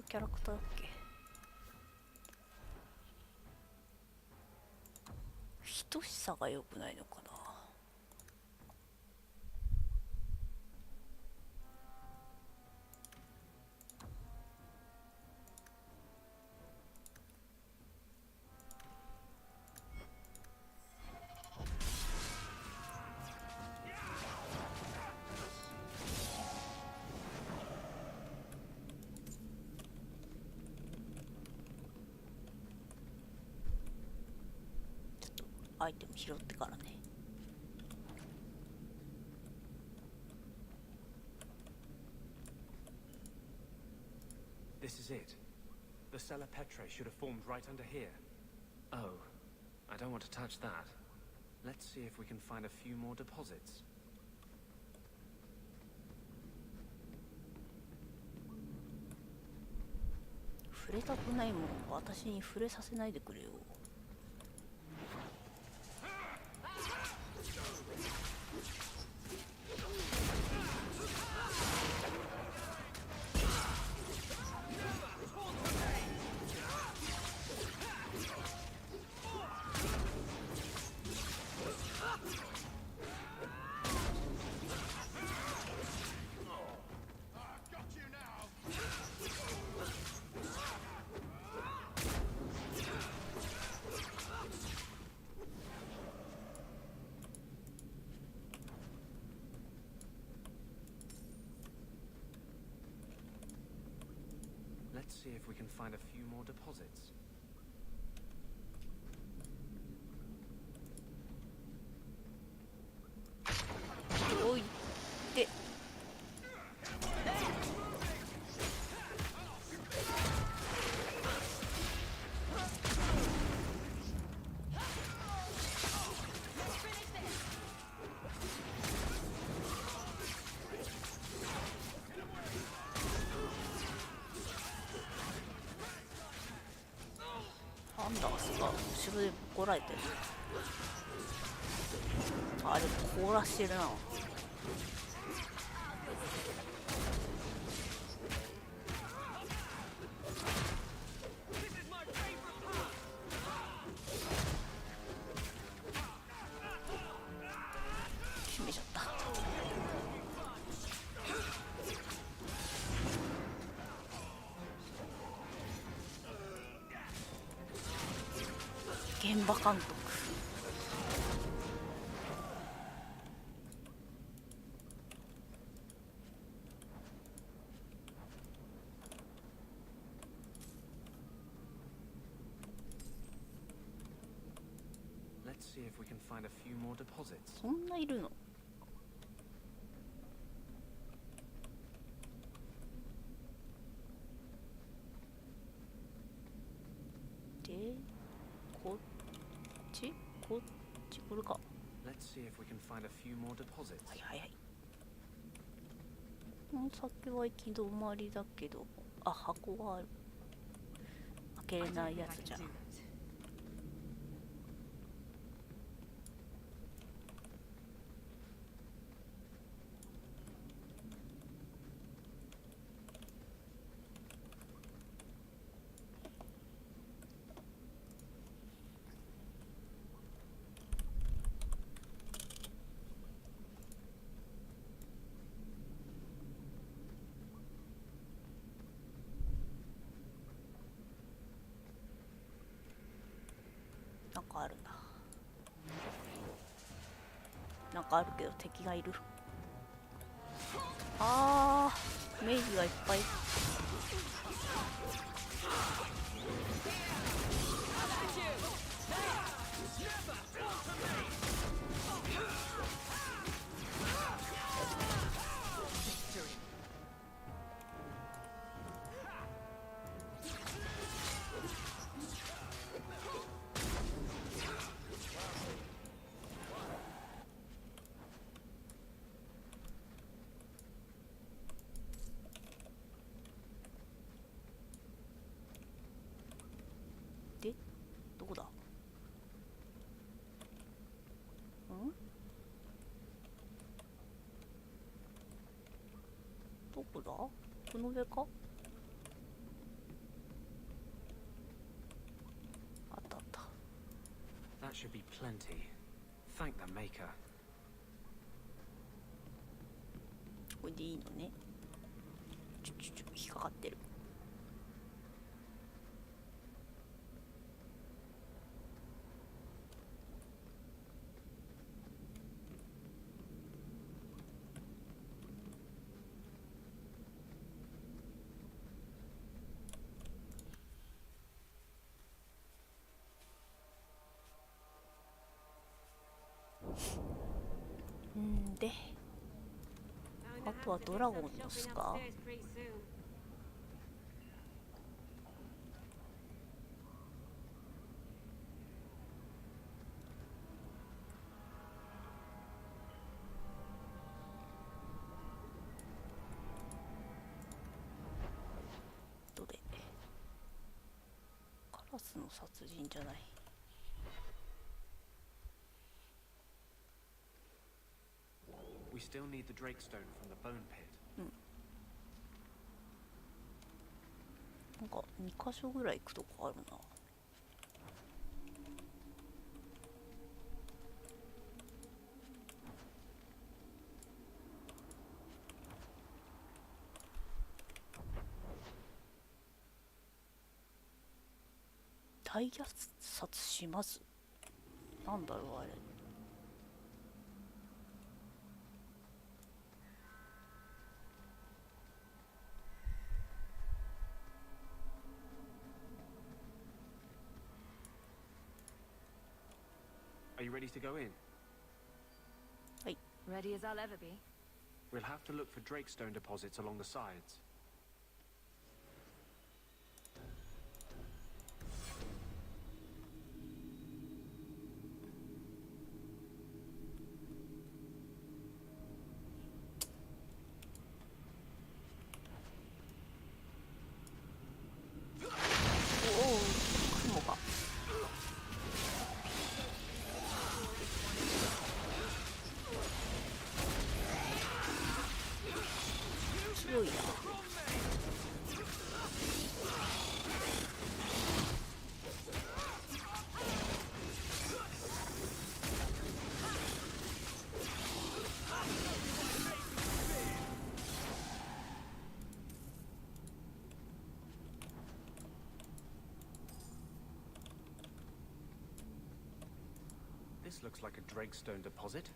キャラクターだっけ？等しさが良くないのかな。アイテム拾ってからね。This is it. The cellar petre should have formed right under here. Oh, I don't want to touch that. Let's see if we can find a few more deposits. 触れたくないものを私に触れさせないでくれよ。Let's see if we can find a few more deposits. おいで。か後ろでボコられてる。あれ凍らしてるな。決めちゃった。現場監督。Let's see if we can find a few more deposits. そんないるの？で、こっちこれか。Let's see if we can find a few more deposits. はいはいはい。先は行き止まりだけど、あ、箱がある。開けれないやつじゃん。なんかあるな。なんかあるけど敵がいる。あー、メイジがいっぱい。どこだ？ん？どこだ？この上か？あったあった。That should be plenty. Thank the maker. これでいいのね。引っかかってる。で、あとはドラゴンの巣か。どれ？カラスの殺人じゃない。We still need the Drakestone from the bone pit. なんか2箇所ぐらい行くとこあるな。大虐殺します。なんだろうあれ。Are you ready to go in? Ready as I'll ever be. We'll have to look for Drakestone deposits along the sides. 強いな。This looks like a dragstone deposit.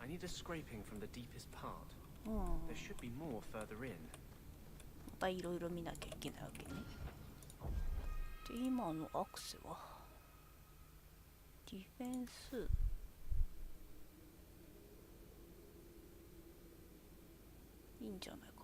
I need a scraping from the deepest part. There should be more further in. またいろいろ見なきゃいけないわけね。で、今のアクセはディフェンス。いいんじゃないかな。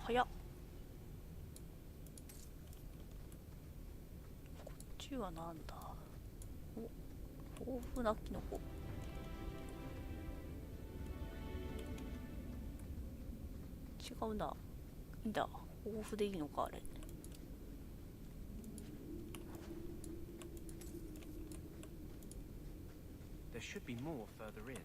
早っ。こっちはなんだ。お、豊富なキノコ。違うな。いいんだ。豊富でいいのか、あれ。There should be more further in.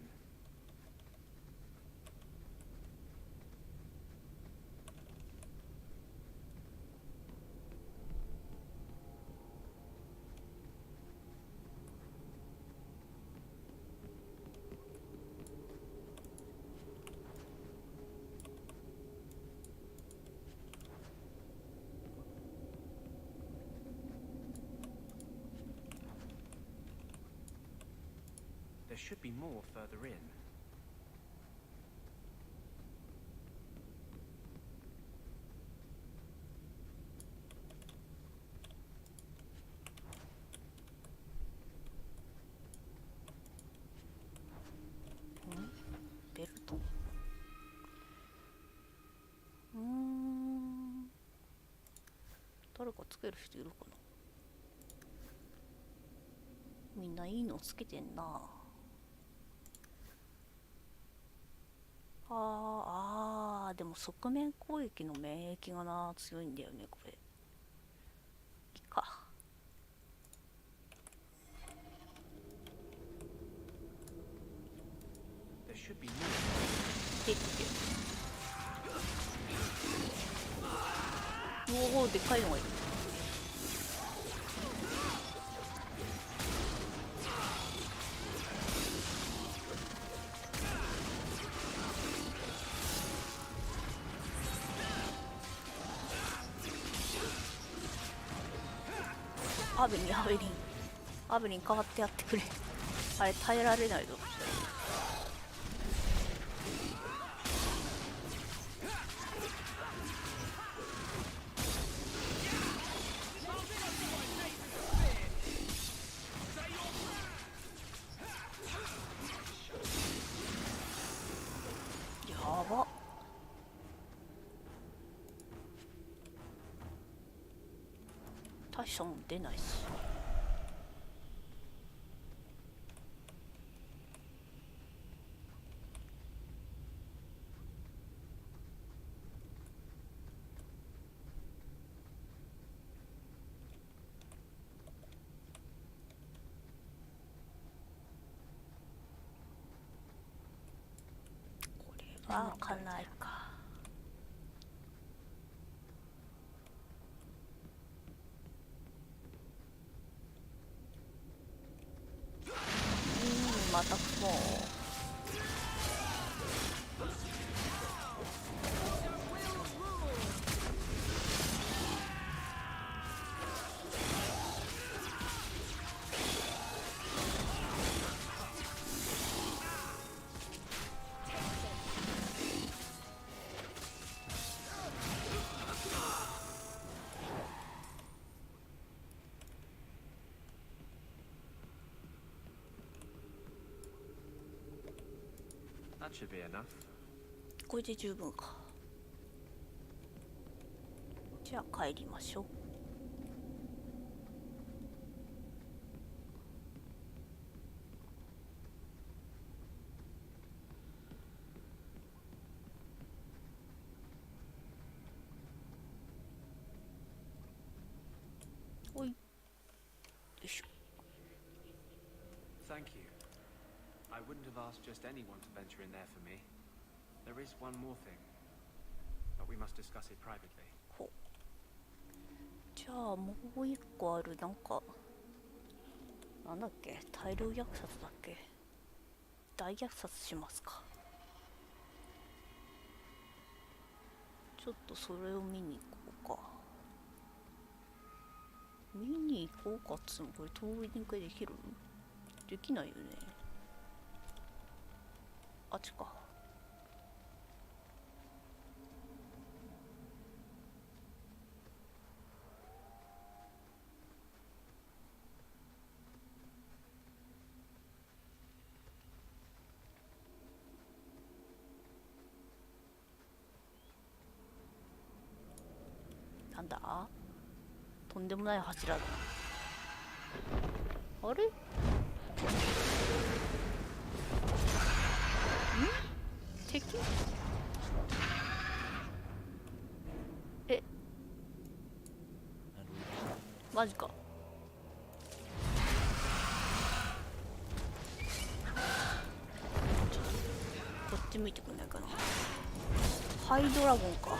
There should be more further in.ベルト。誰かつける人いるかな。みんないいのつけてんな。でも側面攻撃の免疫がな強いんだよねこれ。いいか。おお、でっかいのがいる。アベリン変わってやってくれ。あれ耐えられないぞ。やば。大したもん出ないし。これは開かないか。またもうThat should be enough. これで十分か。じゃあ帰りましょう。おい。よいしょ。Thank you. I wouldn't have asked just anyone to venture in there for me. There is one more thing, but we must discuss it privately. ほう。じゃあもう一個ある。なんかなんだっけ、大量虐殺だっけ。大虐殺しますか。ちょっとそれを見に行こうか。見に行こうかっつうの、これ通り抜けできる？できないよね。あっちか。なんだ？とんでもない柱だ。あれ？ん？敵？え？マジか。こっち向いてくんないかな。ハイドラゴンか。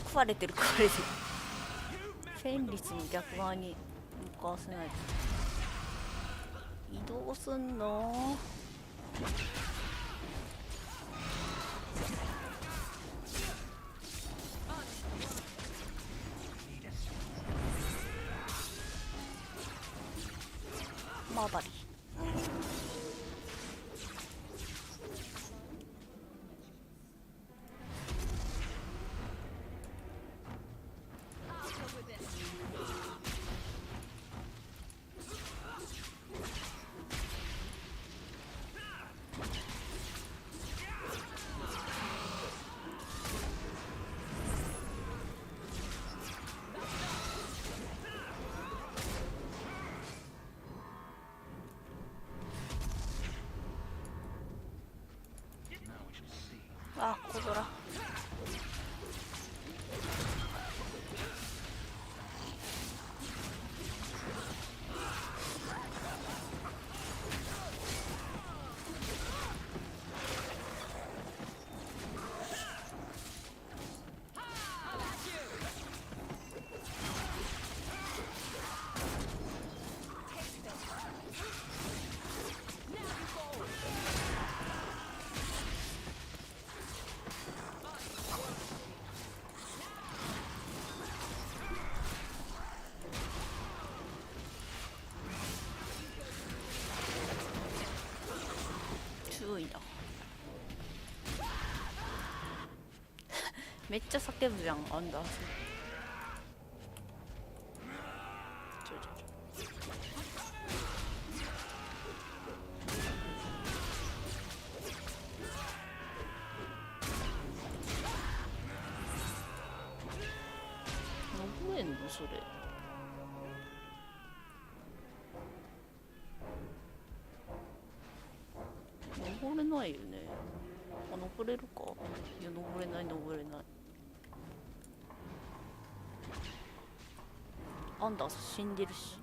食われてる食われてる。戦慄に逆側に向かわせないと。移動すんの？マーバリー。あ、小空。強いな。めっちゃ叫ぶじゃん、アンダース。登れんのそれ。登れないよね。あ、登れるか。いや、登れない登れない。アンダース死んでるし。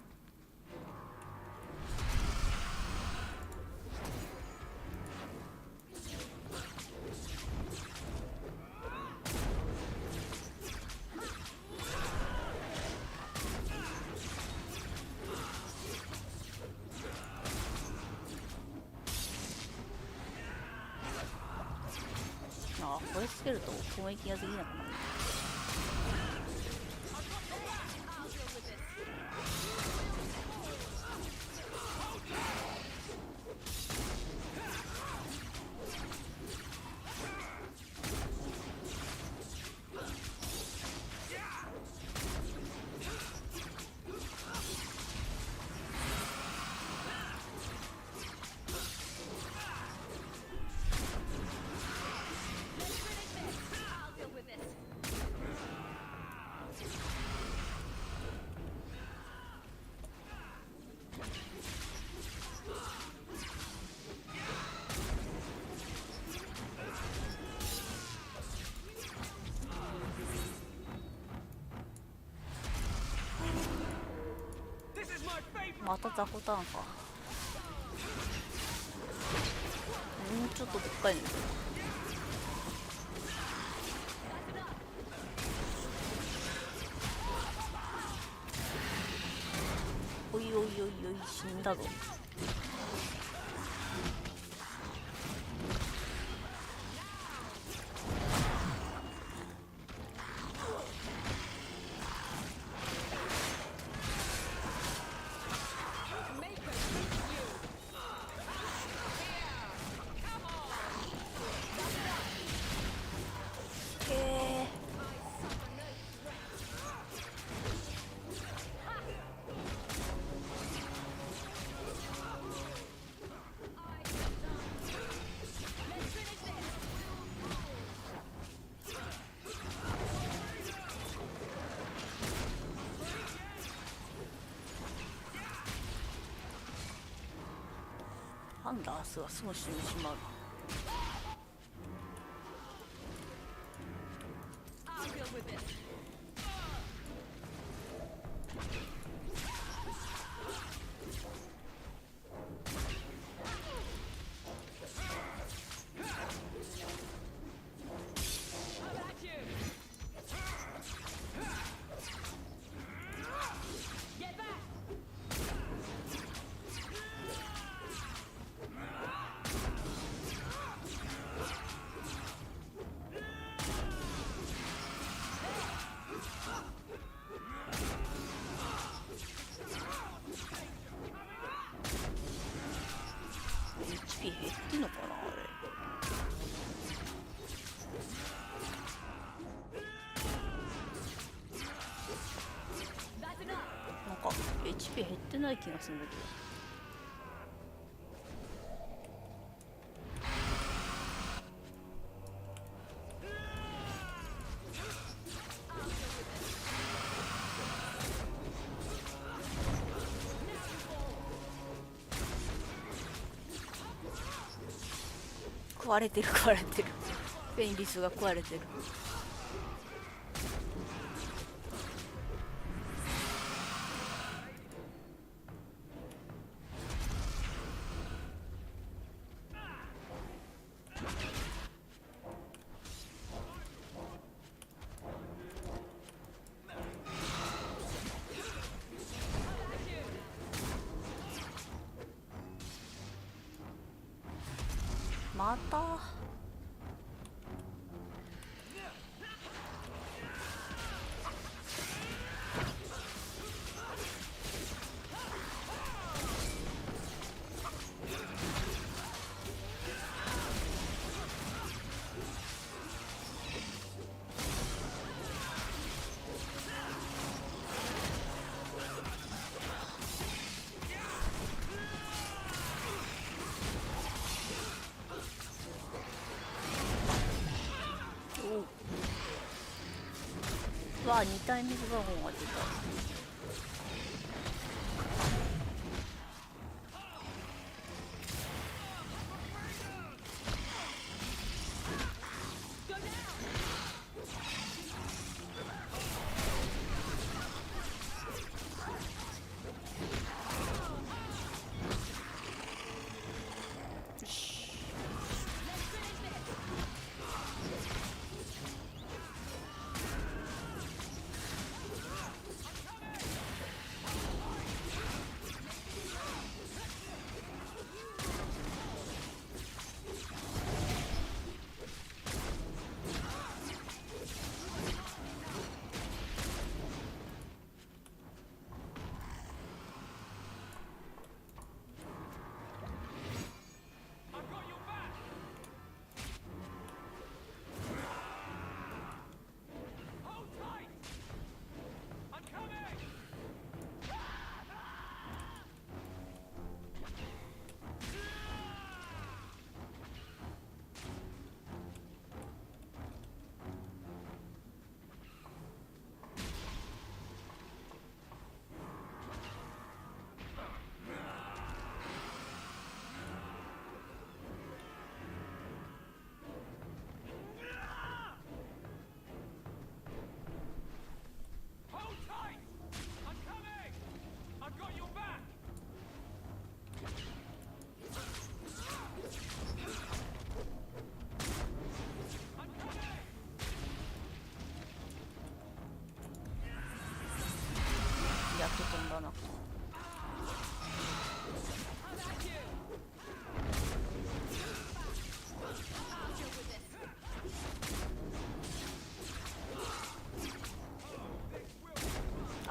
ああ、これつけると攻撃ができなくなる。また雑魚ターンか。もうちょっとでっかいの。おいおいおいおい、死んだぞ。アンダースは損してしまう。HP 減ってんのかなあれ。なんか HP 減ってない気がするんだけど。壊れてる壊れてる。フェンリスが壊れてる。または2体目ドラゴンが出た。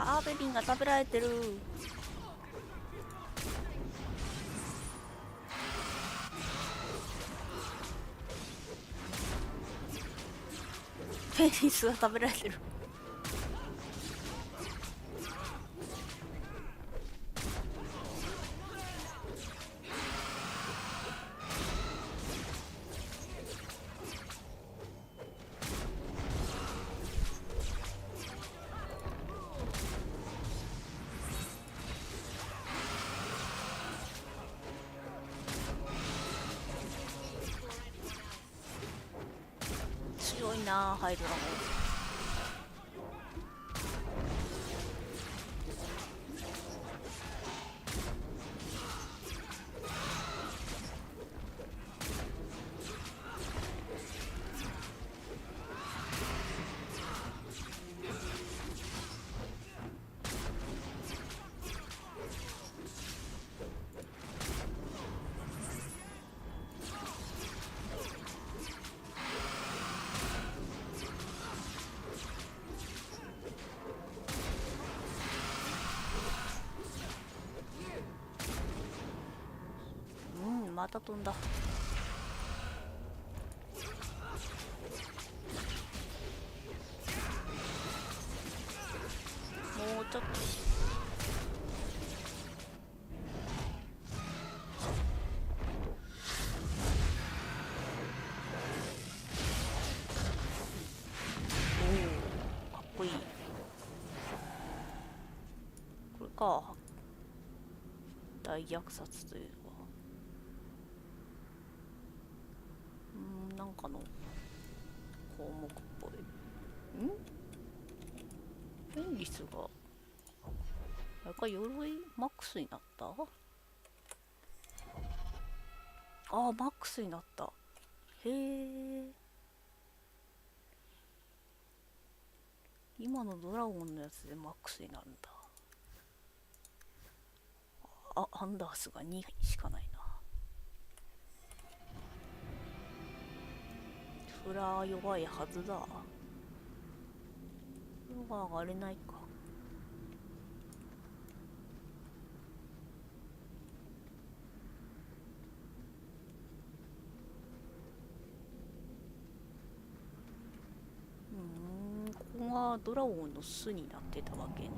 アーベリンが食べられてる。フェニスが食べられてる。強いなハイドラも。また飛んだ。もうちょっと。おお、かっこいい。これか。大虐殺というのは。なんかの項目っぽい。フェンリスがあれか、鎧マックスになった。ああ、マックスになった。へえ。今のドラゴンのやつでマックスになるんだ。あ、アンダースが2しかないな。そりゃ弱いはずだ。これは上がれないか。ここがドラゴンの巣になってたわけね。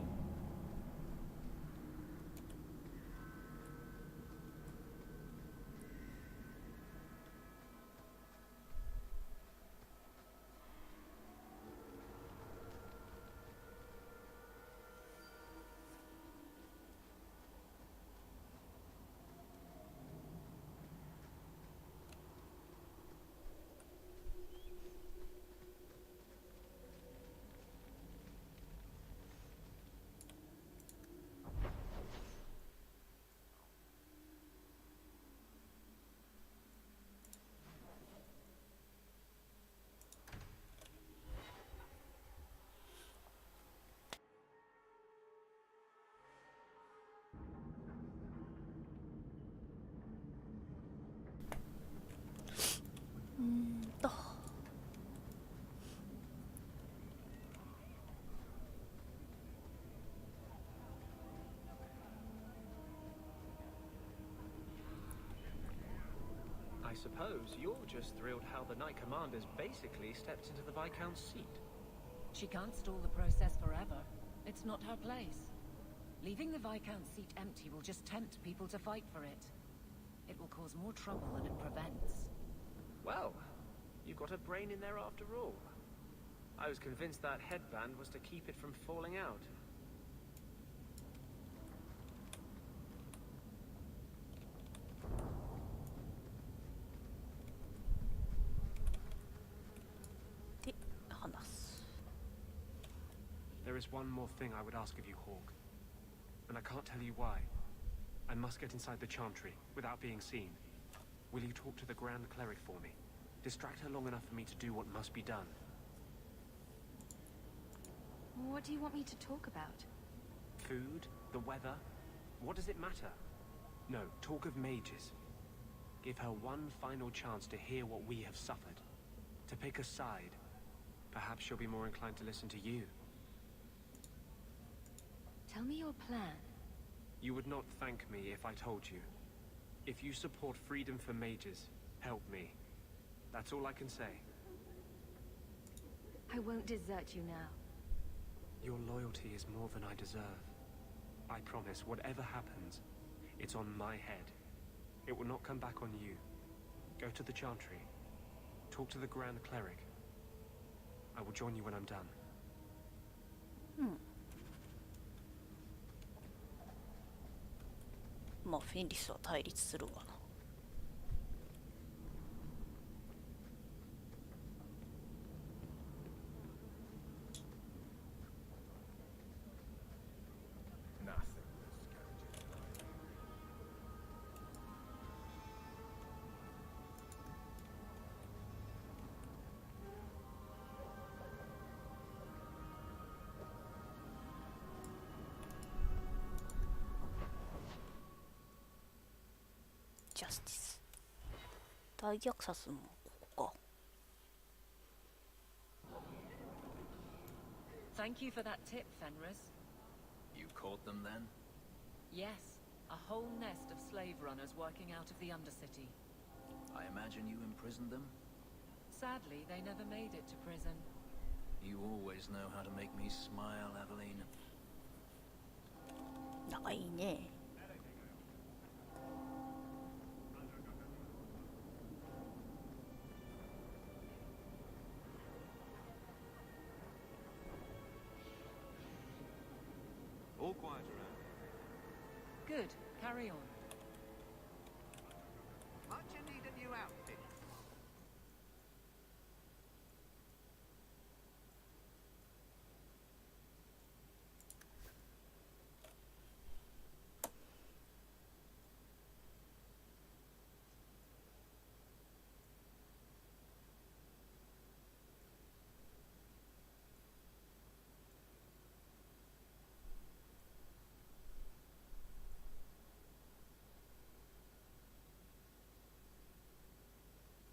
I suppose you're just thrilled how the Knight Commander's basically stepped into the Viscount's seat. She can't stall the process forever. It's not her place. Leaving the Viscount's seat empty will just tempt people to fight for it. It will cause more trouble than it prevents. Well, you've got a brain in there after all. I was convinced that headband was to keep it from falling out. There is one more thing I would ask of you, Hawk. And I can't tell you why. I must get inside the Chantry without being seen. Will you talk to the Grand Cleric for me? Distract her long enough for me to do what must be done. What do you want me to talk about? Food? The weather? What does it matter? No, talk of mages. Give her one final chance to hear what we have suffered. To pick a side. Perhaps she'll be more inclined to listen to you. Tell me your plan. You would not thank me if I told you. If you support freedom for mages, help me. That's all I can say. I won't desert you now. Your loyalty is more than I deserve. I promise, whatever happens, it's on my head. It will not come back on you. Go to the Chantry. Talk to the Grand Cleric. I will join you when I'm done. まあフェンリスは対立するわな。ジャスティス。大虐殺もここか。Thank you for that tip, Fenris. You caught them then? Yes, a whole nest of slave runners working out of the Undercity. I imagine you imprisoned them? Sadly, they never made it to prison. You always know how to make me smile, Aveline. 仲いいね。All quiet around. Good, carry on. Might you need a new outfit?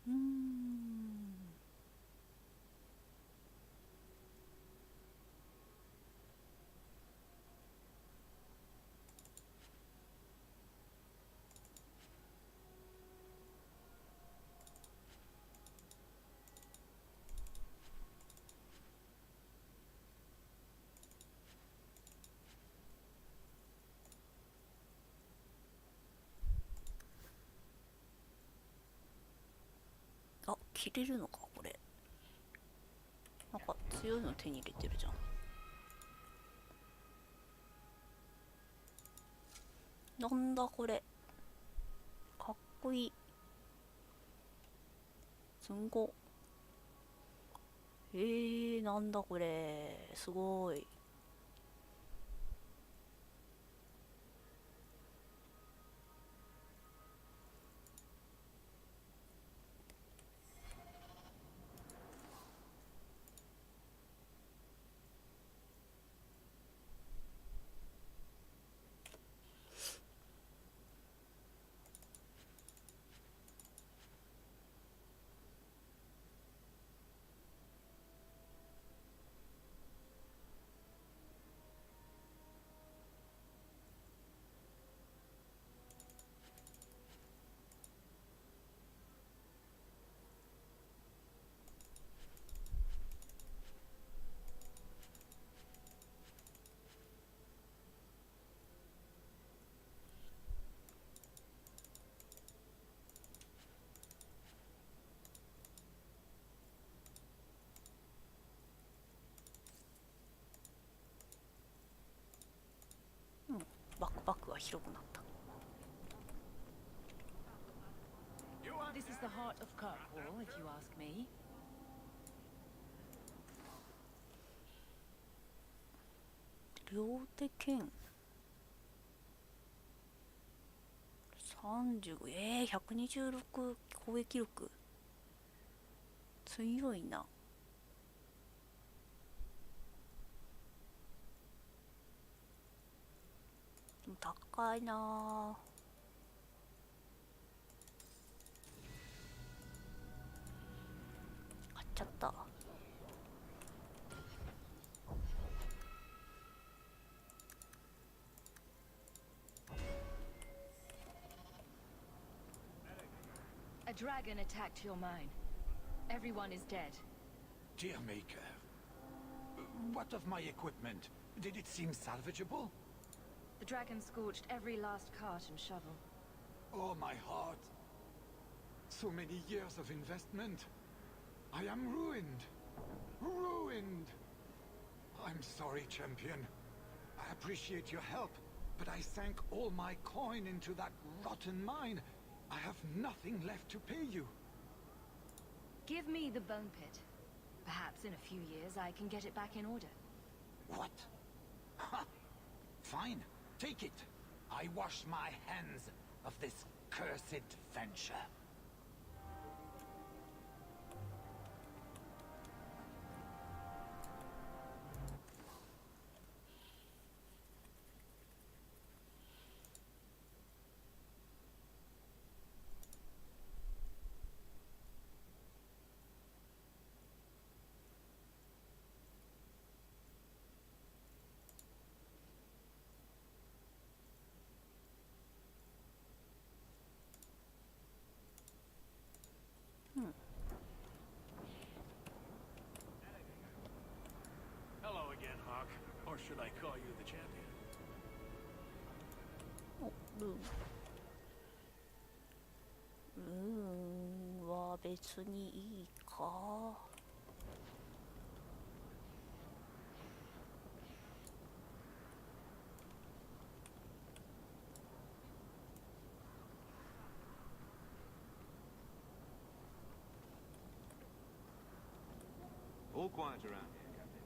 Hmm. あ、切れるのかこれ。なんか強いの手に入れてるじゃん。なんだこれ。かっこいい。すんご。なんだこれ。すごい。バックパックが広くなった。This is the heart of Kirkwall, if you ask me. 両手剣35、126攻撃力強いな。でも高いなあ。買っちゃった。dragon attacked your mine. Everyone is dead. Dear Maker, what of my equipment? Did it seem salvageable? The dragon scorched every last cart and shovel. Oh, my heart. So many years of investment. I am ruined. Ruined. I'm sorry, champion. I appreciate your help, but I sank all my coin into that rotten mine. I have nothing left to pay you. Give me the bone pit. Perhaps in a few years I can get it back in order. What? Ha! Fine, take it. I wash my hands of this cursed venture. Hello again, Hawk. Or should I call you the champion? Oh, Moon. Moon は別にいいか。All quiet around here, Captain.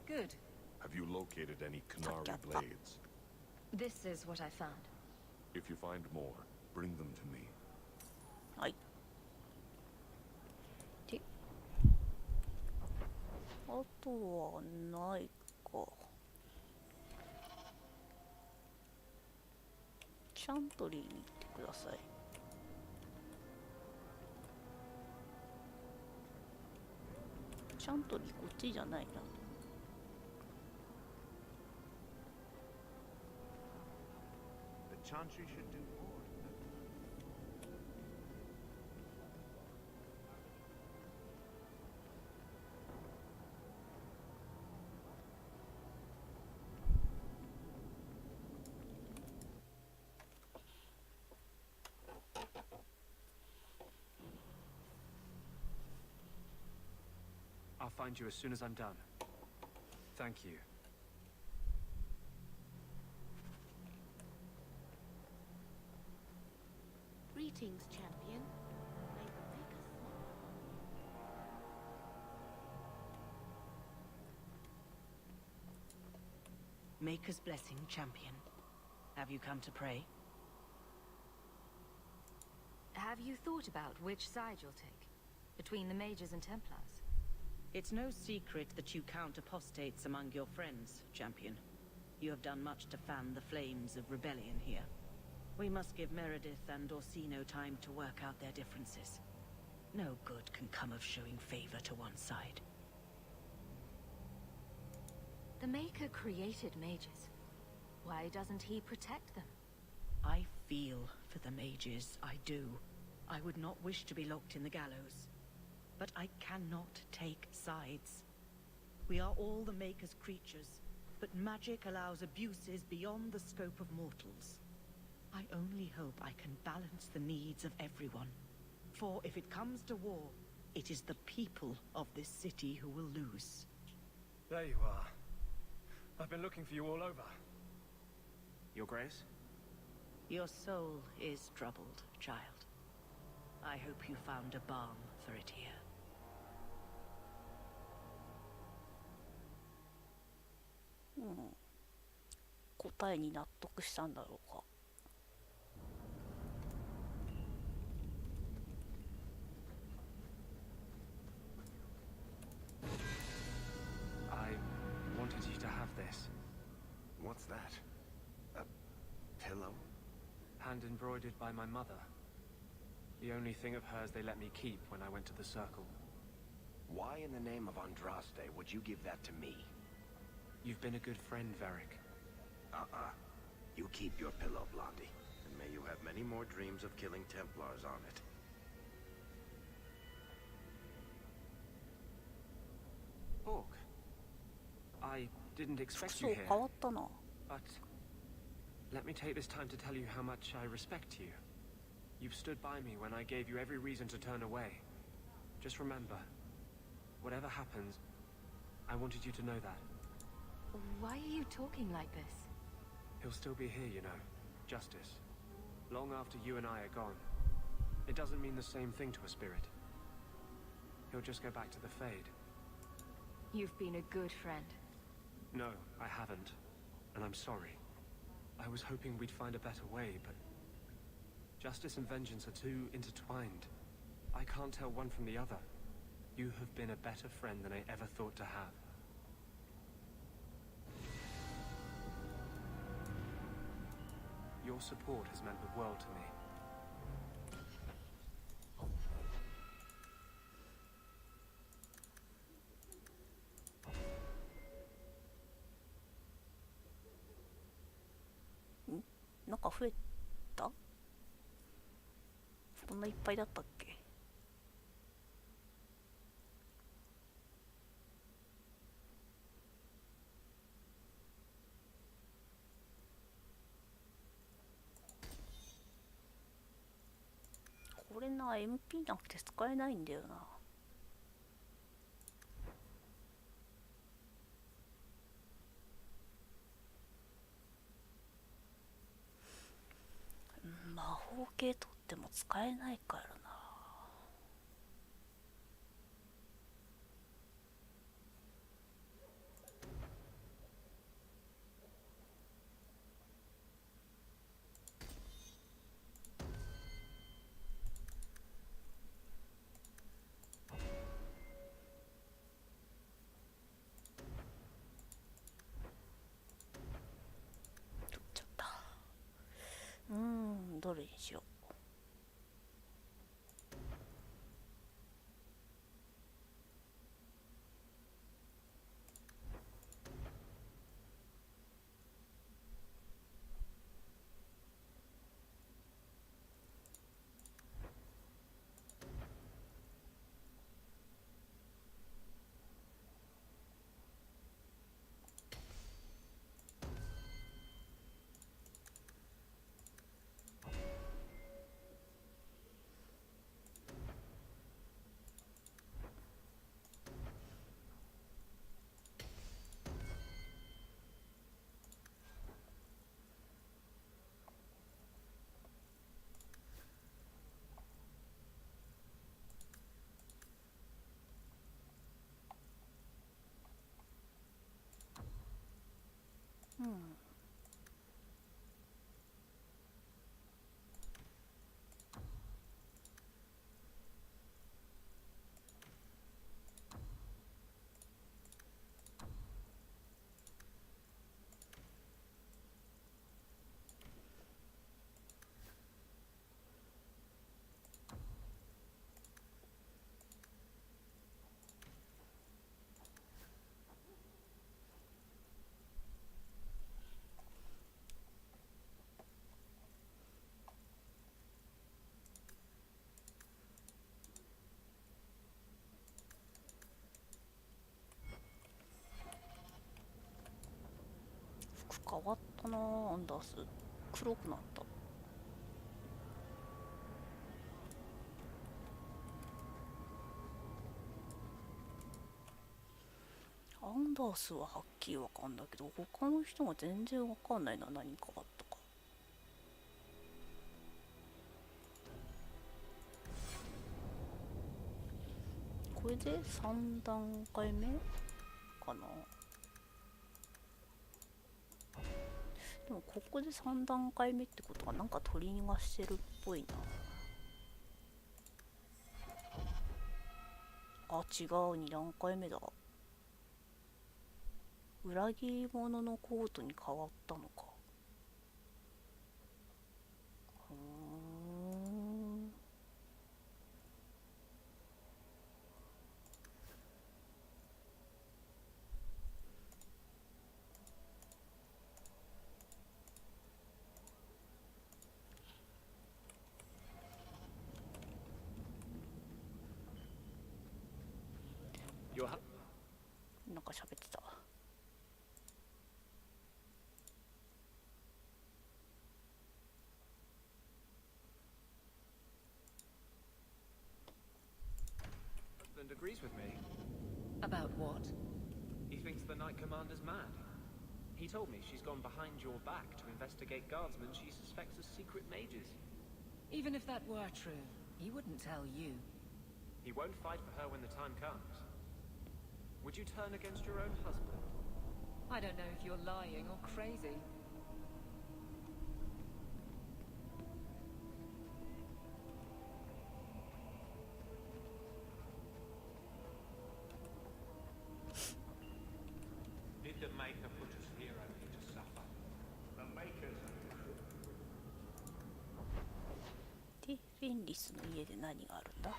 Good. Have you located any Canary blades? This is what I found. If you find more, bring them to me. はい。で、あとはないか。チャントリーに行ってください。チャントリーこっちじゃないな。The Chantry should do more. I'll find you as soon as I'm done. Thank you. Greetings, champion. May the maker Maker's blessing, champion. Have you come to pray? Have you thought about which side you'll take? Between the mages and Templars? It's no secret that you count apostates among your friends, champion. You have done much to fan the flames of rebellion here. We must give Meredith and Orsino time to work out their differences. No good can come of showing favor to one side. The Maker created mages. Why doesn't he protect them? I feel for the mages, I do. I would not wish to be locked in the gallows. But I cannot take sides. We are all the Maker's creatures, but magic allows abuses beyond the scope of mortals. I only hope I can balance the needs of everyone. For if it comes to war, it is the people of this city who will lose. There you are. I've been looking for you all over. Your Grace? Your soul is troubled, child. I hope you found a balm for it here. 答えに納得したんだろうか。I wanted you to have this. What's that? A pillow? Hand embroidered by my mother. The only thing of hers they let me keep when I went to the Circle. Why in the name of Andraste would you give that to me? You've been a good friend, Varric. You keep your pillow, Blondie. And may you have many more dreams of killing Templars on it. didn't 服 expect 装 you 変 here. わったな。 But let me take this time to tell you how much I respect you. You've stood by me when I gave you every reason to turn away. Just remember, whatever happens, I wanted you to know that. Why are you talking like this? He'll still be here, you know. Justice. Long after you and I are gone. It doesn't mean the same thing to a spirit. He'll just go back to the Fade. You've been a good friend. No, I haven't. And I'm sorry. I was hoping we'd find a better way, but... Justice and vengeance are too intertwined. I can't tell one from the other. You have been a better friend than I ever thought to have. Your support has meant the world to me. なんか増えた？そんないっぱいだったっけ？これな、MP なくて使えないんだよな。魔法系取っても使えないからな。取っちゃった。どれにしよう。服変わったな、アンダース。黒くなった。アンダースははっきりわかんだけど、他の人が全然わかんないな、何変わったか。これで3段階目かな。でもここで3段階目ってことはなんか取り逃がしてるっぽいな。あ、違う、2段階目だ。裏切り者のコートに変わったのか。なんか喋ってた。disagrees with me. About what? He thinks the Knight Commander's mad. He told me she's gone behind your back to investigate guardsmen she suspects as secret mages. Even if that were true, he wouldn't tell you. He won't fight for her when the time comes. Would you turn against your own husband? I don't know if you're lying or crazy. Did the Maker put us here only to suffer? The Maker's で、フェンリスの家で何があるんだ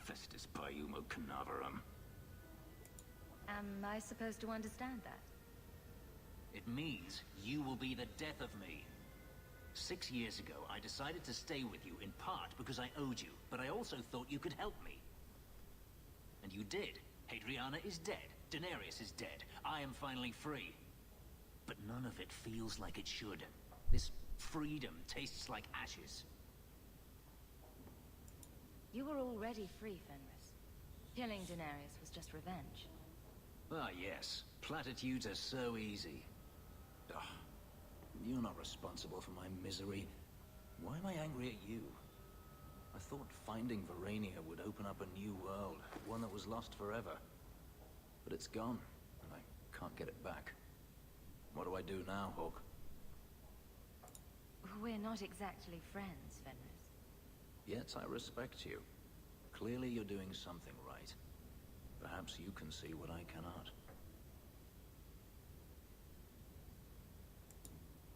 ？Festus Paiumo Canaverum. Am I supposed to understand that? It means you will be the death of me. 6 years ago, I decided to stay with you, in part because I owed you, but I also thought you could help me. And you did. Hadriana is dead. Daenerys is dead. I am finally free. But none of it feels like it should. This freedom tastes like ashes. You were already free, Fenris. Killing Daenerys was just revenge. Ah, yes. Platitudes are so easy. Ugh. You're not responsible for my misery. Why am I angry at you? I thought finding Verania would open up a new world, one that was lost forever. But it's gone, and I can't get it back. What do I do now, Hawk? We're not exactly friends, Fenris. Yet I respect you. Clearly you're doing something right. Perhaps you can see what I cannot.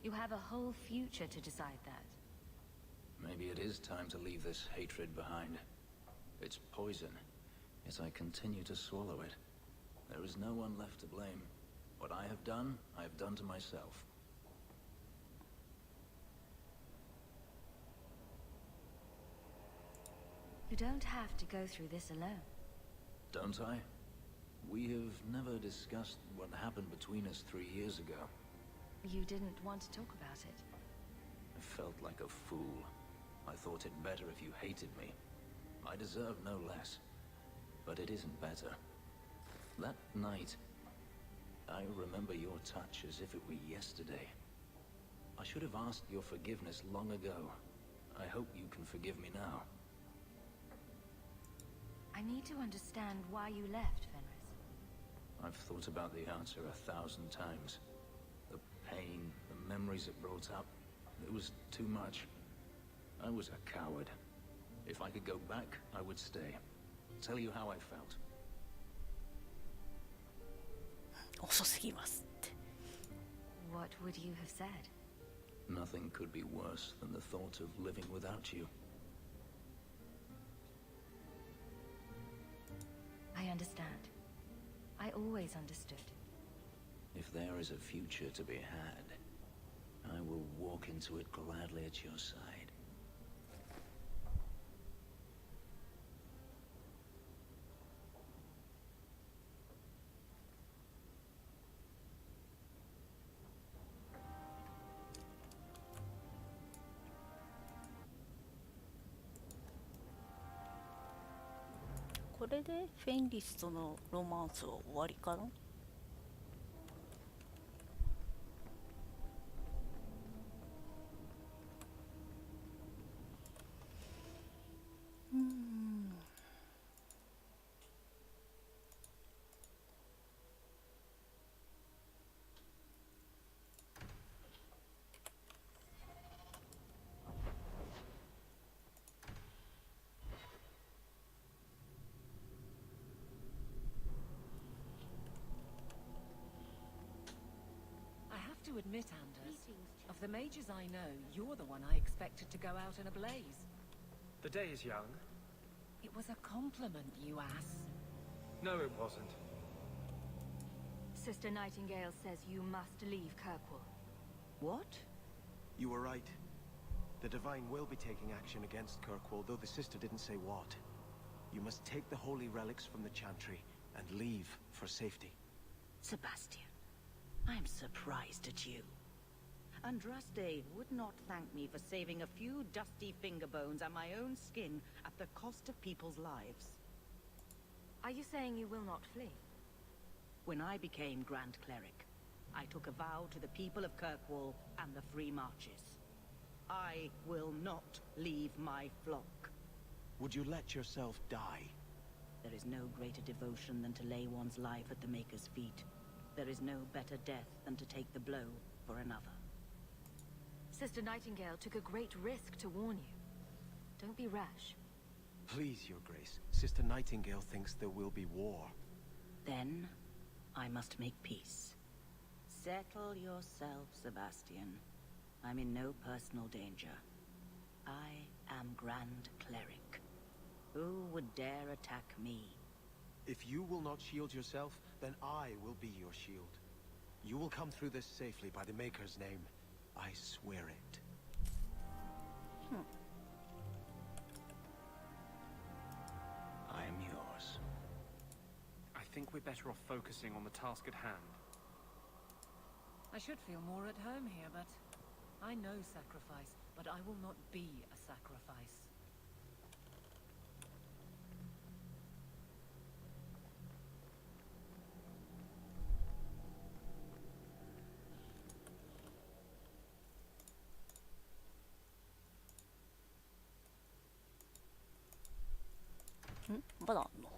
You have a whole future to decide that. Maybe it is time to leave this hatred behind. It's poison, yet I continue to swallow it. There is no one left to blame. What I have done to myself. You don't have to go through this alone. Don't I? We have never discussed what happened between us 3 years ago. You didn't want to talk about it. I felt like a fool. I thought it better if you hated me. I deserve no less. But it isn't better. That night, I remember your touch as if it were yesterday. I should have asked your forgiveness long ago. I hope you can forgive me now. I need to understand why you left, Fenris. I've thought about the answer 1,000 times. The pain, the memories it brought up, it was too much. I was a coward. If I could go back, I would stay. Tell you how I felt. 遅すぎますって。 What would you have said? Nothing could be worse than the thought of living without you. I understand. I always understood. If there is a future to be had, I will walk into it gladly at your side. .これでフェンリスとのロマンスは終わりかな。To admit, Anders, of the mages I know, you're the one I expected to go out in a blaze. The day is young. It was a compliment, you ass. No, it wasn't. Sister Nightingale says you must leave Kirkwall. What? You were right. The Divine will be taking action against Kirkwall, though the sister didn't say what. You must take the holy relics from the Chantry and leave for safety. Sebastian, I'm surprised at you. Andraste would not thank me for saving a few dusty finger bones and my own skin at the cost of people's lives. Are you saying you will not flee? When I became Grand Cleric, I took a vow to the people of Kirkwall and the Free Marches. I will not leave my flock. Would you let yourself die? There is no greater devotion than to lay one's life at the Maker's feet. There is no better death than to take the blow for another. Sister Nightingale took a great risk to warn you. Don't be rash. Please, Your Grace. Sister Nightingale thinks there will be war. Then, I must make peace. Settle yourself, Sebastian. I'm in no personal danger. I am Grand Cleric. Who would dare attack me? If you will not shield yourself, then I will be your shield. You will come through this safely by the Maker's name. I swear it. I am yours. I think we're better off focusing on the task at hand. I should feel more at home here, but I know sacrifice, but I will not be a sacrifice.まだあんの？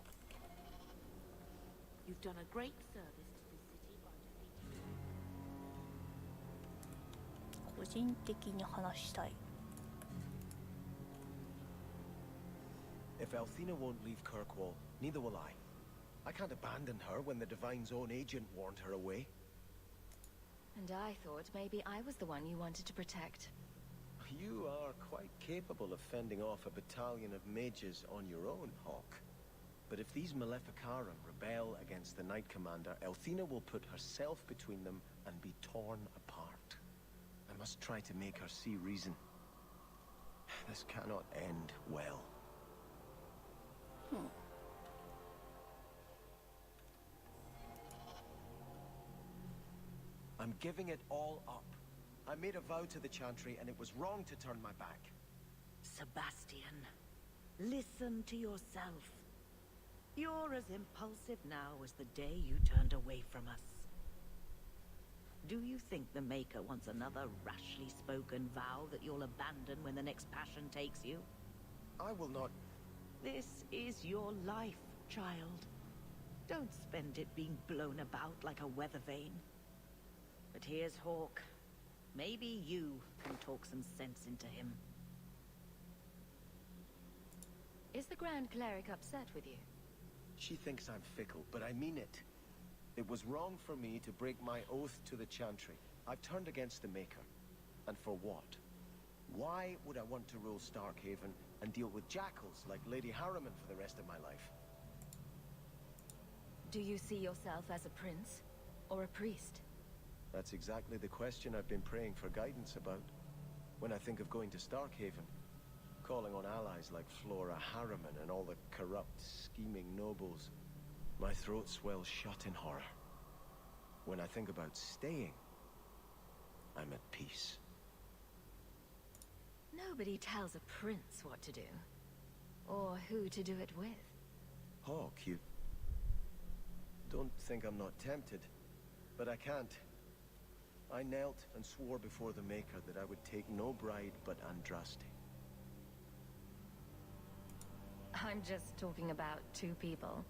You've done a great service to the city by defeating... 個人的に話したい。 If Althena won't leave Kirkwall, neither will I. I can't abandon her when the Divine's own agent warned her away. And I thought maybe I was the one you wanted to protect. You are quite capable of fending off a battalion of mages on your own, Hawk. But if these Maleficarum rebel against the Knight Commander, Althena will put herself between them and be torn apart. I must try to make her see reason. This cannot end well. I'm giving it all up. I made a vow to the Chantry, and it was wrong to turn my back. Sebastian, listen to yourself. You're as impulsive now as the day you turned away from us. Do you think the Maker wants another rashly spoken vow that you'll abandon when the next passion takes you? I will not... This is your life, child. Don't spend it being blown about like a weather vane. But here's Hawk. Maybe you can talk some sense into him. Is the Grand Cleric upset with you? She thinks I'm fickle, but I mean it. It was wrong for me to break my oath to the Chantry. I've turned against the Maker. And for what? Why would I want to rule Starkhaven and deal with jackals like Lady Harriman for the rest of my life? Do you see yourself as a prince or a priest? That's exactly the question I've been praying for guidance about. When I think of going to Starkhaven, calling on allies like Flora Harriman and all the corrupt, scheming nobles, my throat swells shut in horror. When I think about staying, I'm at peace. Nobody tells a prince what to do. Or who to do it with. Hawk, you... Don't think I'm not tempted, but I can't. I knelt and swore before the Maker that I would take no bride but Andraste. I'm just talking about two people.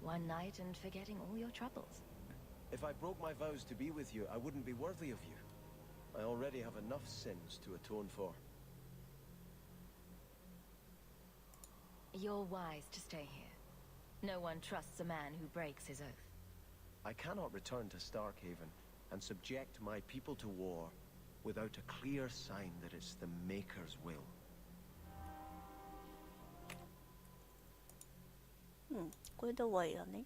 One night and forgetting all your troubles. If I broke my vows to be with you, I wouldn't be worthy of you. I already have enough sins to atone for. You're wise to stay here. No one trusts a man who breaks his oath. I cannot return to Starkhaven and subject my people to war without a clear sign that it's the Maker's will. これで終わりだね。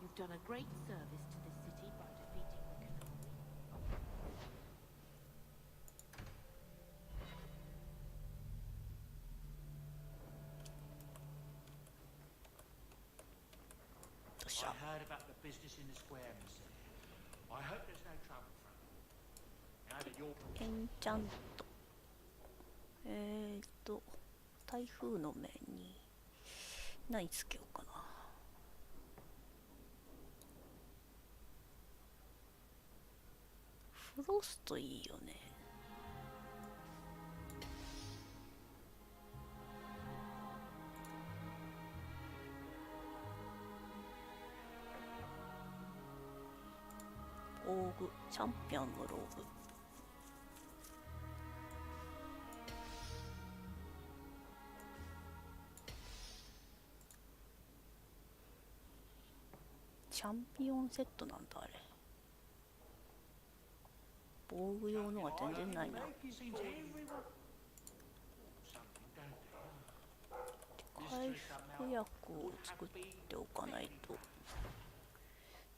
You've done a great service to the city by defeating the Canary. 者。 I heard about the business in the square, Miss. I hope there's no trouble from it. Now that you're エンチャント。台風の面に何つけようかな。フロストいいよね。オーグ、チャンピオンのローブ。チャンピオンセットなんだあれ。防具用のが全然ないな。回復薬を作っておかないと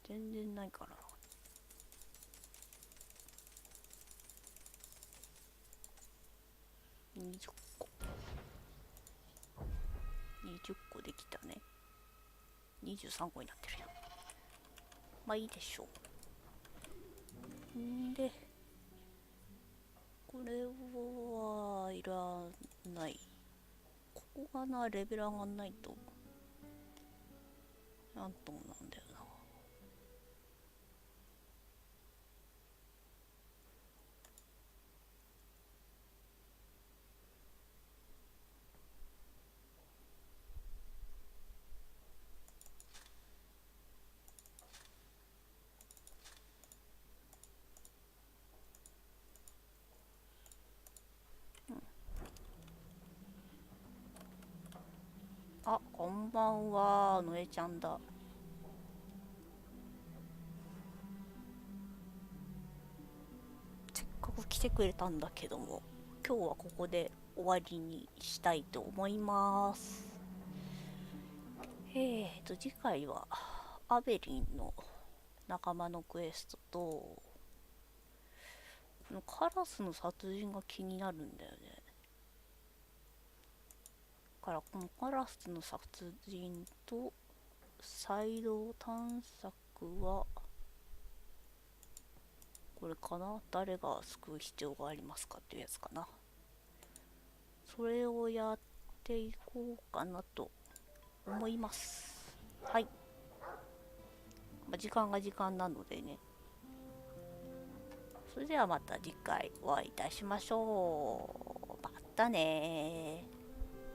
全然ないからな。20個20個できたね。23個になってるよ。まあいいでしょう。んでこれはいらない。ここがなレベル上がんないとなんともなんだよな。あ、こんばんは、のえちゃんだ。せっかく来てくれたんだけども、今日はここで終わりにしたいと思います。次回はアベリンの仲間のクエストと、このカラスの殺人が気になるんだよね。からこのカラスの殺人とサイド探索はこれかな。誰が救う必要がありますかっていうやつかな。それをやっていこうかなと思います。はい、まあ、時間が時間なのでね。それではまた次回お会いいたしましょう。またねー。